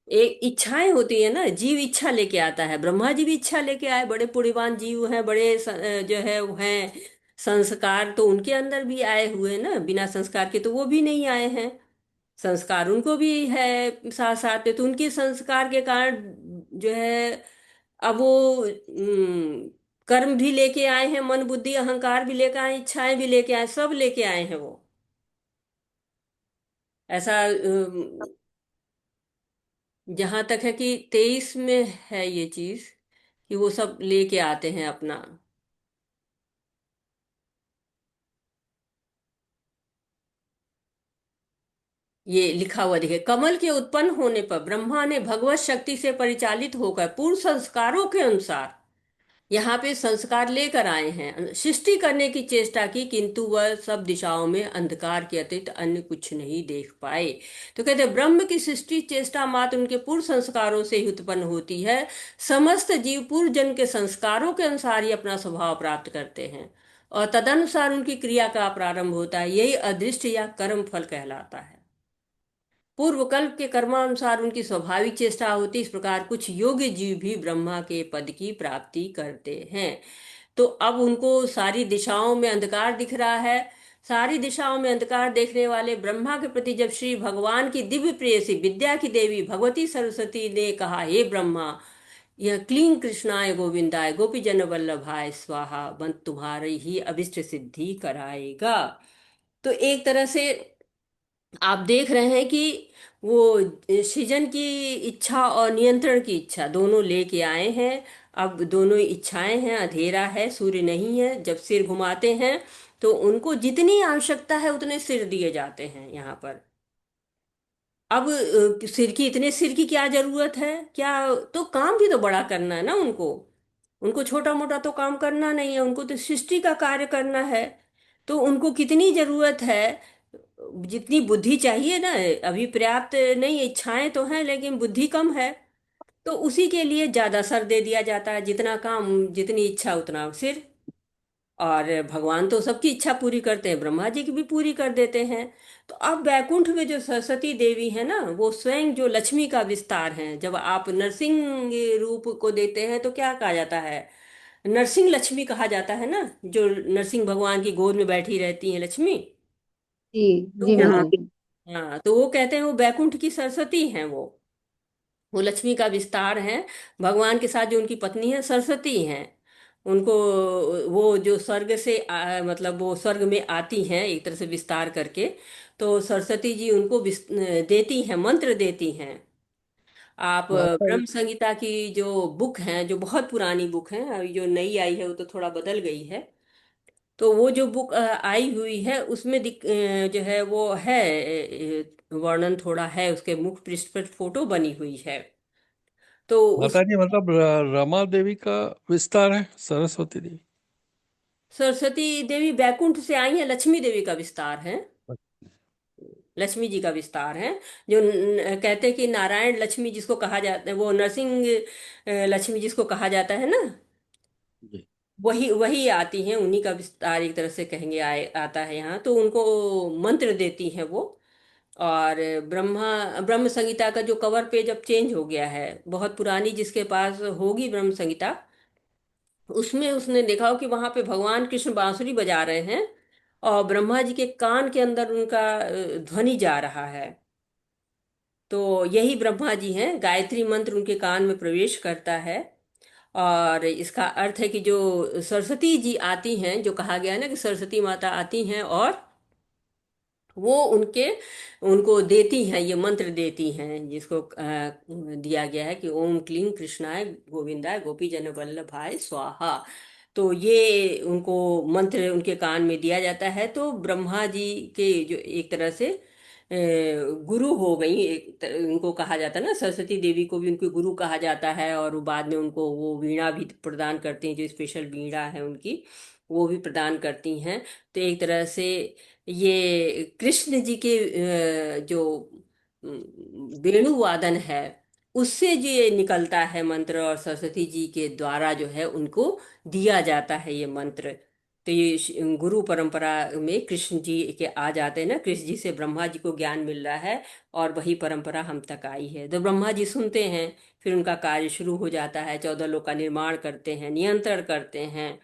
[SPEAKER 1] एक इच्छाएं होती है ना, जीव इच्छा लेके आता है, ब्रह्मा जी भी इच्छा लेके आए, बड़े पुण्यवान जीव हैं, बड़े जो है वो हैं। संस्कार तो उनके अंदर भी आए हुए हैं ना, बिना संस्कार के तो वो भी नहीं आए हैं। संस्कार उनको भी है साथ साथ में, तो उनके संस्कार के कारण जो है अब वो कर्म भी लेके आए हैं, मन बुद्धि अहंकार भी लेके आए, इच्छाएं भी लेके आए, सब लेके आए हैं वो। ऐसा जहां तक है कि 23 में है ये चीज, कि वो सब लेके आते हैं अपना। ये लिखा हुआ देखिए, कमल के उत्पन्न होने पर ब्रह्मा ने भगवत शक्ति से परिचालित होकर पूर्व संस्कारों के अनुसार यहाँ पे संस्कार लेकर आए हैं, सृष्टि करने की चेष्टा की, किंतु वह सब दिशाओं में अंधकार के अतिरिक्त अन्य कुछ नहीं देख पाए। तो कहते हैं ब्रह्म की सृष्टि चेष्टा मात्र उनके पूर्व संस्कारों से ही उत्पन्न होती है। समस्त जीव पूर्व जन्म के संस्कारों के अनुसार ही अपना स्वभाव प्राप्त करते हैं, और तदनुसार उनकी क्रिया का प्रारंभ होता है। यही अदृष्ट या कर्म फल कहलाता है। पूर्व कल्प के कर्मानुसार उनकी स्वाभाविक चेष्टा होती, इस प्रकार कुछ योग्य जीव भी ब्रह्मा के पद की प्राप्ति करते हैं। तो अब उनको सारी दिशाओं में अंधकार दिख रहा है। सारी दिशाओं में अंधकार देखने वाले ब्रह्मा के प्रति जब श्री भगवान की दिव्य प्रेयसी विद्या की देवी भगवती सरस्वती ने कहा, हे ब्रह्मा, यह क्लीं कृष्णाय गोविंदाय गोपी जन वल्लभाय स्वाहा मंत्र तुम्हारी ही अभिष्ट सिद्धि कराएगा। तो एक तरह से आप देख रहे हैं कि वो सृजन की इच्छा और नियंत्रण की इच्छा दोनों लेके आए हैं। अब दोनों इच्छाएं हैं, अंधेरा है, सूर्य नहीं है। जब सिर घुमाते हैं तो उनको जितनी आवश्यकता है उतने सिर दिए जाते हैं यहाँ पर। अब सिर की, इतने सिर की क्या जरूरत है क्या? तो काम भी तो बड़ा करना है ना उनको। उनको छोटा मोटा तो काम करना नहीं है, उनको तो सृष्टि का कार्य करना है। तो उनको कितनी जरूरत है, जितनी बुद्धि चाहिए ना, अभी पर्याप्त नहीं, इच्छाएं तो हैं लेकिन बुद्धि कम है। तो उसी के लिए ज्यादा सर दे दिया जाता है, जितना काम जितनी इच्छा उतना सिर। और भगवान तो सबकी इच्छा पूरी करते हैं, ब्रह्मा जी की भी पूरी कर देते हैं। तो अब बैकुंठ में जो सरस्वती देवी है ना, वो स्वयं जो लक्ष्मी का विस्तार है। जब आप नरसिंह रूप को देते हैं तो क्या कहा जाता है? नरसिंह लक्ष्मी कहा जाता है ना, जो नरसिंह भगवान की गोद में बैठी रहती है लक्ष्मी।
[SPEAKER 2] जी।
[SPEAKER 1] तो
[SPEAKER 2] जी
[SPEAKER 1] वो,
[SPEAKER 2] माता जी।
[SPEAKER 1] हाँ, तो वो कहते हैं वो बैकुंठ की सरस्वती हैं वो लक्ष्मी का विस्तार है। भगवान के साथ जो उनकी पत्नी है सरस्वती हैं, उनको वो जो स्वर्ग से मतलब वो स्वर्ग में आती हैं एक तरह से विस्तार करके। तो सरस्वती जी उनको देती हैं, मंत्र देती हैं। आप
[SPEAKER 3] माता जी।
[SPEAKER 1] ब्रह्म संहिता की जो बुक है, जो बहुत पुरानी बुक है, अभी जो नई आई है वो तो थोड़ा बदल गई है। तो वो जो बुक आई हुई है उसमें जो है वो है, वर्णन थोड़ा है, उसके मुख पृष्ठ पर फोटो बनी हुई है। तो उस
[SPEAKER 4] माता जी मतलब रमा देवी का विस्तार है सरस्वती देवी।
[SPEAKER 1] सरस्वती देवी बैकुंठ से आई है, लक्ष्मी देवी का विस्तार है। लक्ष्मी जी का विस्तार है। जो कहते हैं कि नारायण लक्ष्मी जिसको कहा जाता है, वो नरसिंह लक्ष्मी जिसको कहा जाता है ना,
[SPEAKER 4] जी।
[SPEAKER 1] वही वही आती हैं, उन्हीं का विस्तार एक तरह से कहेंगे आता है यहाँ। तो उनको मंत्र देती हैं वो। और ब्रह्म संहिता का जो कवर पेज अब चेंज हो गया है, बहुत पुरानी जिसके पास होगी ब्रह्म संहिता, उसमें उसने देखा हो कि वहां पे भगवान कृष्ण बांसुरी बजा रहे हैं, और ब्रह्मा जी के कान के अंदर उनका ध्वनि जा रहा है। तो यही ब्रह्मा जी हैं, गायत्री मंत्र उनके कान में प्रवेश करता है। और इसका अर्थ है कि जो सरस्वती जी आती हैं, जो कहा गया है ना कि सरस्वती माता आती हैं, और वो उनको देती हैं, ये मंत्र देती हैं, जिसको दिया गया है कि ओम क्लीं कृष्णाय गोविंदाय गोपी जन वल्लभाय स्वाहा। तो ये उनको मंत्र उनके कान में दिया जाता है। तो ब्रह्मा जी के जो एक तरह से गुरु हो गई, उनको कहा जाता है ना, सरस्वती देवी को भी उनके गुरु कहा जाता है। और वो बाद में उनको वो वीणा भी प्रदान करती हैं, जो स्पेशल वीणा है उनकी, वो भी प्रदान करती हैं। तो एक तरह से ये कृष्ण जी के जो वेणु वादन है, उससे जो ये निकलता है मंत्र, और सरस्वती जी के द्वारा जो है उनको दिया जाता है ये मंत्र। तो ये गुरु परंपरा में कृष्ण जी के आ जाते हैं ना, कृष्ण जी से ब्रह्मा जी को ज्ञान मिल रहा है, और वही परंपरा हम तक आई है। तो ब्रह्मा जी सुनते हैं, फिर उनका कार्य शुरू हो जाता है, 14 लोक का निर्माण करते हैं, नियंत्रण करते हैं।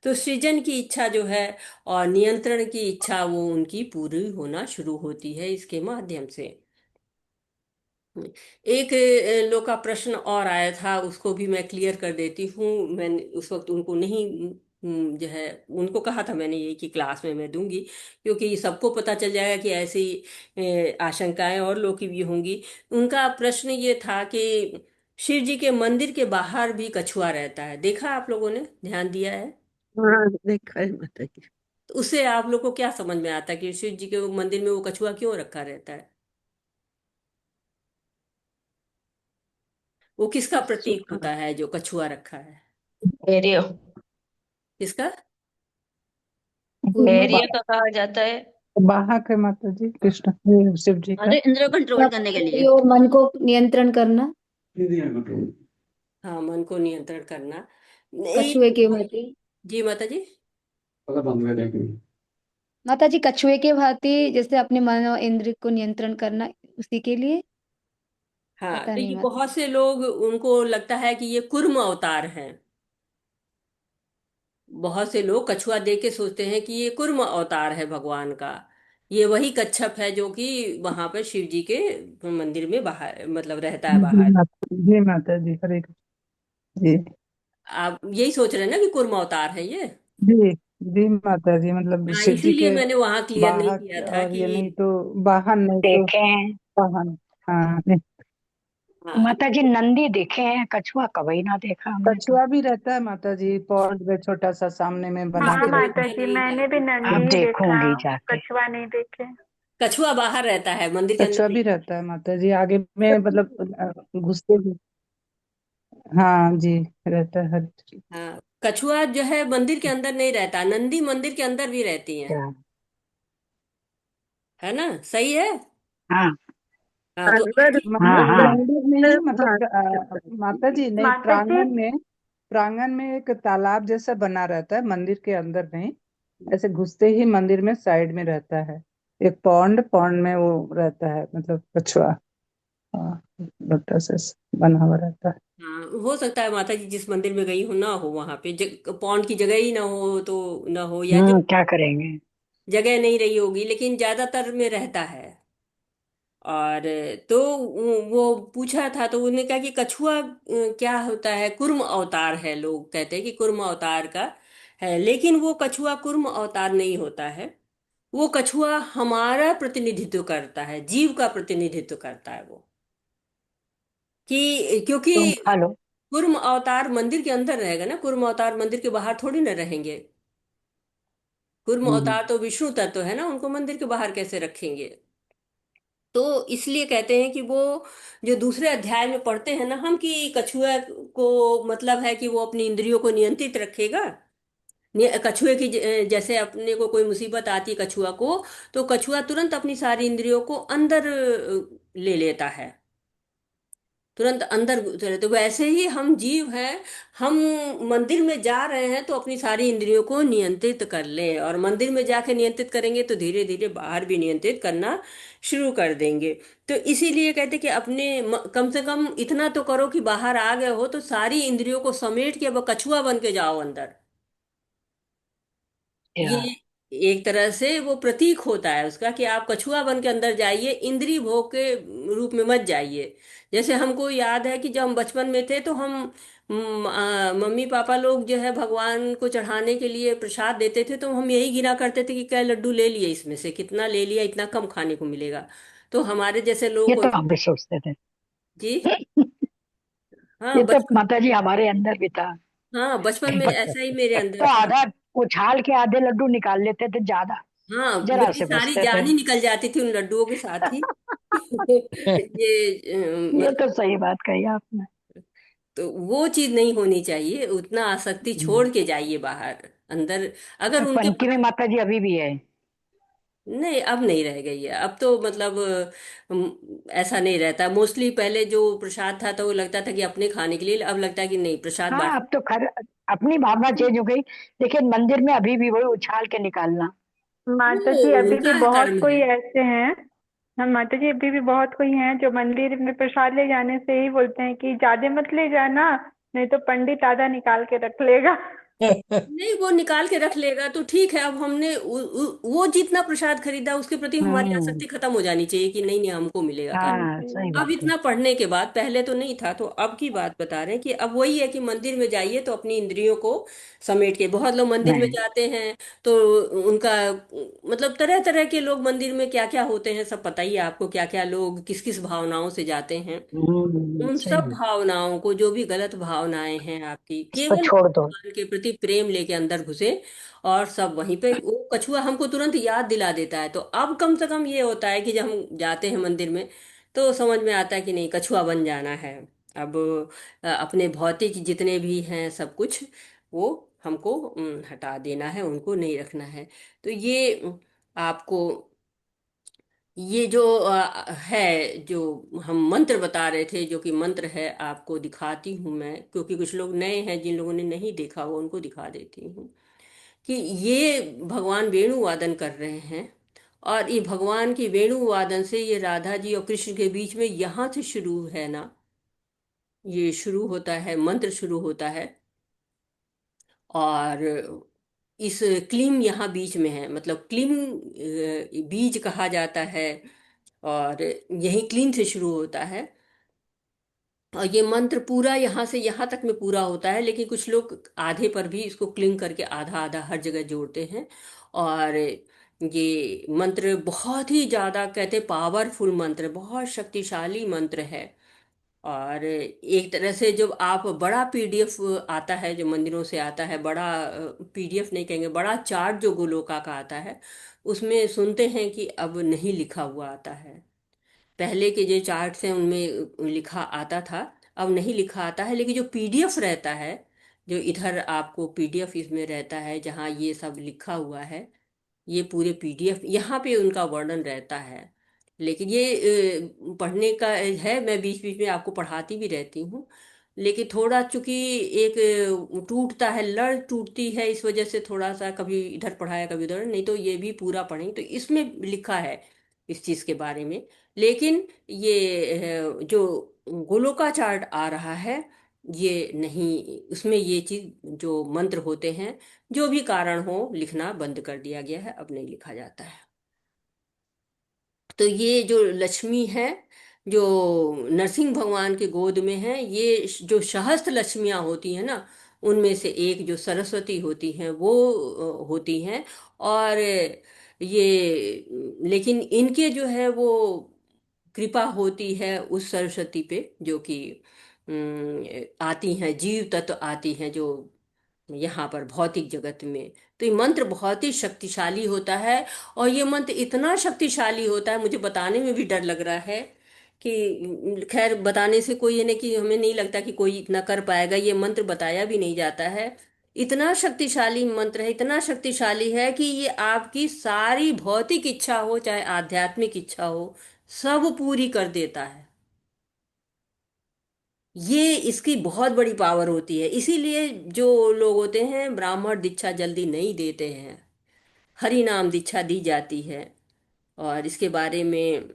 [SPEAKER 1] तो सृजन की इच्छा जो है और नियंत्रण की इच्छा, वो उनकी पूरी होना शुरू होती है इसके माध्यम से। एक लोग का प्रश्न और आया था, उसको भी मैं क्लियर कर देती हूँ। मैंने उस वक्त उनको नहीं, जो है उनको कहा था मैंने यही कि क्लास में मैं दूंगी, क्योंकि सबको पता चल जाएगा कि ऐसी आशंकाएं और लोग की भी होंगी। उनका प्रश्न ये था कि शिव जी के मंदिर के बाहर भी कछुआ रहता है, देखा आप लोगों ने, ध्यान दिया है?
[SPEAKER 3] हाँ, देखा है माता जी।
[SPEAKER 1] तो उससे आप लोग को क्या समझ में आता है कि शिव जी के वो मंदिर में वो कछुआ क्यों रखा रहता है? वो किसका प्रतीक होता है जो कछुआ रखा है?
[SPEAKER 5] धैर्य।
[SPEAKER 1] किसका?
[SPEAKER 2] कूर्म
[SPEAKER 5] धैर्य का कहा जाता है।
[SPEAKER 6] वाहक है माता जी, कृष्ण ये शिव जी का।
[SPEAKER 7] अरे इंद्र कंट्रोल करने के लिए।
[SPEAKER 2] और मन को नियंत्रण करना,
[SPEAKER 1] हाँ, मन को नियंत्रण करना। नहीं।
[SPEAKER 2] कछुए के भांति।
[SPEAKER 1] जी माता जी।
[SPEAKER 2] माता जी, कछुए के भांति जैसे अपने मन और इंद्र को नियंत्रण करना, उसी के लिए।
[SPEAKER 1] हाँ,
[SPEAKER 2] पता
[SPEAKER 1] तो
[SPEAKER 2] नहीं
[SPEAKER 1] ये
[SPEAKER 2] माता।
[SPEAKER 1] बहुत से लोग, उनको लगता है कि ये कुर्म अवतार हैं। बहुत से लोग कछुआ देख के सोचते हैं कि ये कुर्म अवतार है भगवान का। ये वही कच्छप है जो कि वहां पर शिव जी के मंदिर में बाहर, मतलब रहता है बाहर।
[SPEAKER 6] जी माता जी, हरे कृष्ण जी।
[SPEAKER 1] आप यही सोच रहे हैं ना कि कुर्म अवतार है ये?
[SPEAKER 6] जी जी माता जी, मतलब
[SPEAKER 1] हाँ,
[SPEAKER 6] शिव जी
[SPEAKER 1] इसीलिए
[SPEAKER 6] के
[SPEAKER 1] मैंने वहां क्लियर नहीं
[SPEAKER 6] वाहक,
[SPEAKER 1] किया था
[SPEAKER 6] और ये नहीं
[SPEAKER 1] कि।
[SPEAKER 6] तो वाहन, नहीं तो
[SPEAKER 5] देखे हैं
[SPEAKER 6] वाहन। हाँ नहीं,
[SPEAKER 1] हाँ,
[SPEAKER 5] माता जी, नंदी देखे हैं, कछुआ कभी ना देखा हमने तो।
[SPEAKER 6] कछुआ भी रहता है माता जी, पॉन्ड में छोटा सा सामने में बना
[SPEAKER 8] हाँ
[SPEAKER 6] के
[SPEAKER 1] इसको
[SPEAKER 6] रखते
[SPEAKER 8] माता
[SPEAKER 6] हैं।
[SPEAKER 1] देखा
[SPEAKER 8] जी,
[SPEAKER 1] नहीं
[SPEAKER 8] मैंने भी
[SPEAKER 1] है।
[SPEAKER 8] नंदी
[SPEAKER 5] अब
[SPEAKER 8] ही देखा,
[SPEAKER 5] देखूंगी जाके।
[SPEAKER 8] कछुआ नहीं देखे।
[SPEAKER 1] कछुआ बाहर रहता है, मंदिर के अंदर
[SPEAKER 6] कछुआ
[SPEAKER 1] नहीं।
[SPEAKER 6] भी रहता है माता जी, आगे में मतलब घुसते भी। हाँ जी, रहता है हर चीज।
[SPEAKER 1] हाँ, कछुआ जो है मंदिर के अंदर नहीं रहता, नंदी मंदिर के अंदर भी रहती हैं।
[SPEAKER 5] क्या?
[SPEAKER 1] है ना, सही है।
[SPEAKER 5] हाँ
[SPEAKER 1] हाँ, तो
[SPEAKER 3] अंदर
[SPEAKER 5] हाँ
[SPEAKER 6] मतलब
[SPEAKER 5] हाँ।
[SPEAKER 6] मंदिर नहीं,
[SPEAKER 3] हाँ,
[SPEAKER 6] मतलब माता जी नहीं,
[SPEAKER 8] माता जी,
[SPEAKER 6] प्रांगण में एक तालाब जैसा बना रहता है, मंदिर के अंदर नहीं। ऐसे घुसते ही मंदिर में साइड में रहता है एक पॉन्ड में वो रहता है, मतलब कछुआ। हाँ, लोटा से बना हुआ रहता है।
[SPEAKER 1] हाँ, हो सकता है माता जी जिस मंदिर में गई हो ना हो वहां पे पौंड की जगह ही ना हो, तो ना हो, या जो
[SPEAKER 5] क्या करेंगे।
[SPEAKER 1] जगह नहीं रही होगी, लेकिन ज्यादातर में रहता है। और तो वो पूछा था, तो उन्होंने कहा कि कछुआ क्या होता है, कुर्म अवतार है, लोग कहते हैं कि कुर्म अवतार का है, लेकिन वो कछुआ कुर्म अवतार नहीं होता है। वो कछुआ हमारा प्रतिनिधित्व करता है, जीव का प्रतिनिधित्व करता है वो, कि क्योंकि
[SPEAKER 5] तुम खा लो।
[SPEAKER 1] कुर्म अवतार मंदिर के अंदर रहेगा ना, कुर्म अवतार मंदिर के बाहर थोड़ी ना रहेंगे। कुर्म
[SPEAKER 5] हम्म,
[SPEAKER 1] अवतार तो विष्णु तत्व है ना, उनको मंदिर के बाहर कैसे रखेंगे? तो इसलिए कहते हैं कि वो जो दूसरे अध्याय में पढ़ते हैं ना हम, कि कछुआ को मतलब है कि वो अपनी इंद्रियों को नियंत्रित रखेगा। कछुए की जैसे अपने को कोई मुसीबत आती है कछुआ को, तो कछुआ तुरंत अपनी सारी इंद्रियों को अंदर ले लेता है, तुरंत अंदर चले। तो वैसे ही हम जीव हैं, हम मंदिर में जा रहे हैं तो अपनी सारी इंद्रियों को नियंत्रित कर लें, और मंदिर में जाके नियंत्रित करेंगे तो धीरे धीरे बाहर भी नियंत्रित करना शुरू कर देंगे। तो इसीलिए कहते कि अपने कम से कम इतना तो करो कि बाहर आ गए हो तो सारी इंद्रियों को समेट के अब कछुआ बन के जाओ अंदर। ये
[SPEAKER 5] क्या?
[SPEAKER 1] एक तरह से वो प्रतीक होता है उसका, कि आप कछुआ बन के अंदर जाइए, इंद्रिय भोग के रूप में मत जाइए। जैसे हमको याद है कि जब हम बचपन में थे तो हम मम्मी पापा लोग जो है भगवान को चढ़ाने के लिए प्रसाद देते थे, तो हम यही गिना करते थे कि क्या लड्डू ले लिए, इसमें से कितना ले लिया, इतना कम खाने को मिलेगा। तो हमारे जैसे
[SPEAKER 5] ये
[SPEAKER 1] लोग
[SPEAKER 5] तो
[SPEAKER 1] को।
[SPEAKER 5] हम भी सोचते थे।
[SPEAKER 1] जी। हाँ
[SPEAKER 5] ये तो
[SPEAKER 1] बचपन।
[SPEAKER 5] माता जी हमारे अंदर भी था।
[SPEAKER 1] हाँ, बचपन में ऐसा ही मेरे अंदर
[SPEAKER 5] तो
[SPEAKER 1] था।
[SPEAKER 5] आधा उछाल के आधे लड्डू निकाल लेते थे, ज्यादा
[SPEAKER 1] हाँ,
[SPEAKER 5] जरा
[SPEAKER 1] मेरी
[SPEAKER 5] से
[SPEAKER 1] सारी
[SPEAKER 5] बचते थे।
[SPEAKER 1] जान ही निकल जाती थी उन लड्डुओं के साथ ही। ये
[SPEAKER 5] ये तो
[SPEAKER 1] मतलब,
[SPEAKER 5] सही बात कही आपने।
[SPEAKER 1] तो वो चीज नहीं होनी चाहिए, उतना आसक्ति छोड़ के जाइए बाहर, अंदर अगर उनके।
[SPEAKER 5] पंक्ति में माता जी अभी भी है।
[SPEAKER 1] नहीं, अब नहीं रह गई है। अब तो मतलब ऐसा नहीं रहता। मोस्टली पहले जो प्रसाद था तो वो लगता था कि अपने खाने के लिए, अब लगता है कि नहीं, प्रसाद
[SPEAKER 5] हाँ,
[SPEAKER 1] बांट।
[SPEAKER 5] अब तो खर अपनी भावना चेंज हो गई, लेकिन मंदिर में अभी भी वही उछाल के निकालना।
[SPEAKER 6] माता
[SPEAKER 1] वो
[SPEAKER 6] जी अभी भी
[SPEAKER 1] उनका
[SPEAKER 6] बहुत
[SPEAKER 1] कर्म
[SPEAKER 6] कोई
[SPEAKER 1] है।
[SPEAKER 6] ऐसे हैं। हाँ माता जी अभी भी बहुत कोई हैं जो मंदिर में प्रसाद ले जाने से ही बोलते हैं कि ज्यादा मत ले जाना, नहीं तो पंडित आधा निकाल के रख लेगा।
[SPEAKER 1] नहीं, वो निकाल के रख लेगा तो ठीक है। अब हमने वो जितना प्रसाद खरीदा उसके प्रति हमारी
[SPEAKER 5] हम्म।
[SPEAKER 1] आसक्ति खत्म हो जानी चाहिए कि नहीं नहीं, हमको मिलेगा खाना।
[SPEAKER 5] हाँ, सही
[SPEAKER 1] अब
[SPEAKER 5] बात है।
[SPEAKER 1] इतना पढ़ने के बाद, पहले तो नहीं था, तो अब की बात बता रहे हैं कि अब वही है कि मंदिर में जाइए तो अपनी इंद्रियों को समेट के। बहुत लोग मंदिर में
[SPEAKER 5] नहीं।
[SPEAKER 1] जाते हैं तो उनका मतलब तरह तरह के लोग मंदिर में क्या क्या होते हैं सब पता ही है आपको, क्या क्या लोग किस किस भावनाओं से जाते हैं। उन
[SPEAKER 5] सही
[SPEAKER 1] सब
[SPEAKER 5] है।
[SPEAKER 1] भावनाओं को, जो भी गलत भावनाएं हैं आपकी,
[SPEAKER 5] इसको
[SPEAKER 1] केवल
[SPEAKER 5] छोड़ दो।
[SPEAKER 1] भगवान के प्रति प्रेम लेके अंदर घुसे और सब वहीं पे। वो कछुआ हमको तुरंत याद दिला देता है। तो अब कम से कम ये होता है कि जब हम जाते हैं मंदिर में तो समझ में आता है कि नहीं, कछुआ बन जाना है। अब अपने भौतिक जितने भी हैं सब कुछ वो हमको हटा देना है, उनको नहीं रखना है। तो ये आपको, ये जो है, जो हम मंत्र बता रहे थे, जो कि मंत्र है, आपको दिखाती हूँ मैं, क्योंकि कुछ लोग नए हैं, जिन लोगों ने नहीं देखा वो उनको दिखा देती हूँ कि ये भगवान वेणु वादन कर रहे हैं। और ये भगवान की वेणु वादन से ये राधा जी और कृष्ण के बीच में यहाँ से शुरू है ना, ये शुरू होता है, मंत्र शुरू होता है। और इस क्लीम यहाँ बीच में है, मतलब क्लीम बीज कहा जाता है। और यही क्लीन से शुरू होता है। और ये मंत्र पूरा यहाँ से यहाँ तक में पूरा होता है, लेकिन कुछ लोग आधे पर भी इसको क्लिंग करके आधा आधा हर जगह जोड़ते हैं। और ये मंत्र बहुत ही ज्यादा, कहते पावरफुल मंत्र, बहुत शक्तिशाली मंत्र है। और एक तरह से जब आप बड़ा पीडीएफ आता है, जो मंदिरों से आता है, बड़ा पीडीएफ नहीं कहेंगे, बड़ा चार्ट जो गोलोका का आता है, उसमें सुनते हैं कि अब नहीं लिखा हुआ आता है। पहले के जो चार्ट्स हैं उनमें लिखा आता था, अब नहीं लिखा आता है। लेकिन जो पीडीएफ रहता है, जो इधर आपको पीडीएफ इसमें रहता है जहाँ ये सब लिखा हुआ है, ये पूरे पीडीएफ यहाँ पे उनका वर्णन रहता है। लेकिन ये पढ़ने का है, मैं बीच बीच में आपको पढ़ाती भी रहती हूँ। लेकिन थोड़ा चूंकि एक टूटता है, लड़ टूटती है, इस वजह से थोड़ा सा कभी इधर पढ़ाया कभी उधर, नहीं तो ये भी पूरा पढ़ें तो इसमें लिखा है इस चीज़ के बारे में। लेकिन ये जो गोलोकाचार्य आ रहा है, ये नहीं, उसमें ये चीज़ जो मंत्र होते हैं, जो भी कारण हो, लिखना बंद कर दिया गया है, अब नहीं लिखा जाता है। तो ये जो लक्ष्मी है, जो नरसिंह भगवान के गोद में है, ये जो सहस्त्र लक्ष्मियां होती हैं ना, उनमें से एक जो सरस्वती होती हैं वो होती हैं। और ये, लेकिन इनके जो है वो कृपा होती है उस सरस्वती पे, जो कि आती हैं, जीव तत्व आती हैं जो यहाँ पर भौतिक जगत में। तो ये मंत्र बहुत ही शक्तिशाली होता है। और ये मंत्र इतना शक्तिशाली होता है, मुझे बताने में भी डर लग रहा है कि खैर, बताने से कोई ये नहीं कि हमें नहीं लगता कि कोई इतना कर पाएगा, ये मंत्र बताया भी नहीं जाता है। इतना शक्तिशाली मंत्र है, इतना शक्तिशाली है कि ये आपकी सारी भौतिक इच्छा हो चाहे आध्यात्मिक इच्छा हो, सब पूरी कर देता है। ये इसकी बहुत बड़ी पावर होती है। इसीलिए जो लोग होते हैं ब्राह्मण दीक्षा जल्दी नहीं देते हैं, हरि नाम दीक्षा दी जाती है। और इसके बारे में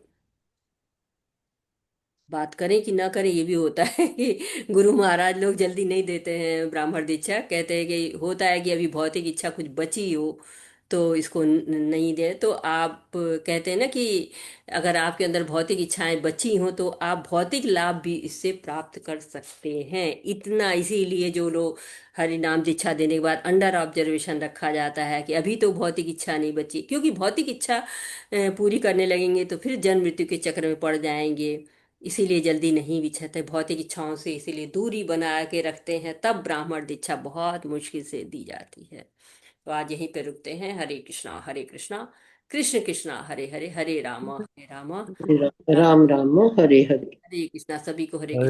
[SPEAKER 1] बात करें कि ना करें, ये भी होता है कि गुरु महाराज लोग जल्दी नहीं देते हैं ब्राह्मण दीक्षा। कहते हैं कि होता है कि अभी भौतिक इच्छा कुछ बची हो तो इसको नहीं दे। तो आप कहते हैं ना कि अगर आपके अंदर भौतिक इच्छाएं बची हो तो आप भौतिक लाभ भी इससे प्राप्त कर सकते हैं। इतना, इसीलिए जो लोग हरि नाम दीक्षा देने के बाद अंडर ऑब्जर्वेशन रखा जाता है कि अभी तो भौतिक इच्छा नहीं बची, क्योंकि भौतिक इच्छा पूरी करने लगेंगे तो फिर जन्म मृत्यु के चक्र में पड़ जाएंगे। इसीलिए जल्दी नहीं बिछाते भौतिक इच्छाओं से, इसीलिए दूरी बना के रखते हैं, तब ब्राह्मण दीक्षा बहुत मुश्किल से दी जाती है। तो आज यहीं पे रुकते हैं। हरे कृष्णा हरे कृष्णा, कृष्ण कृष्णा हरे हरे, हरे रामा राम,
[SPEAKER 3] राम राम हरे हरे।
[SPEAKER 1] हरे कृष्णा। सभी को हरे
[SPEAKER 4] हरे
[SPEAKER 1] कृष्णा।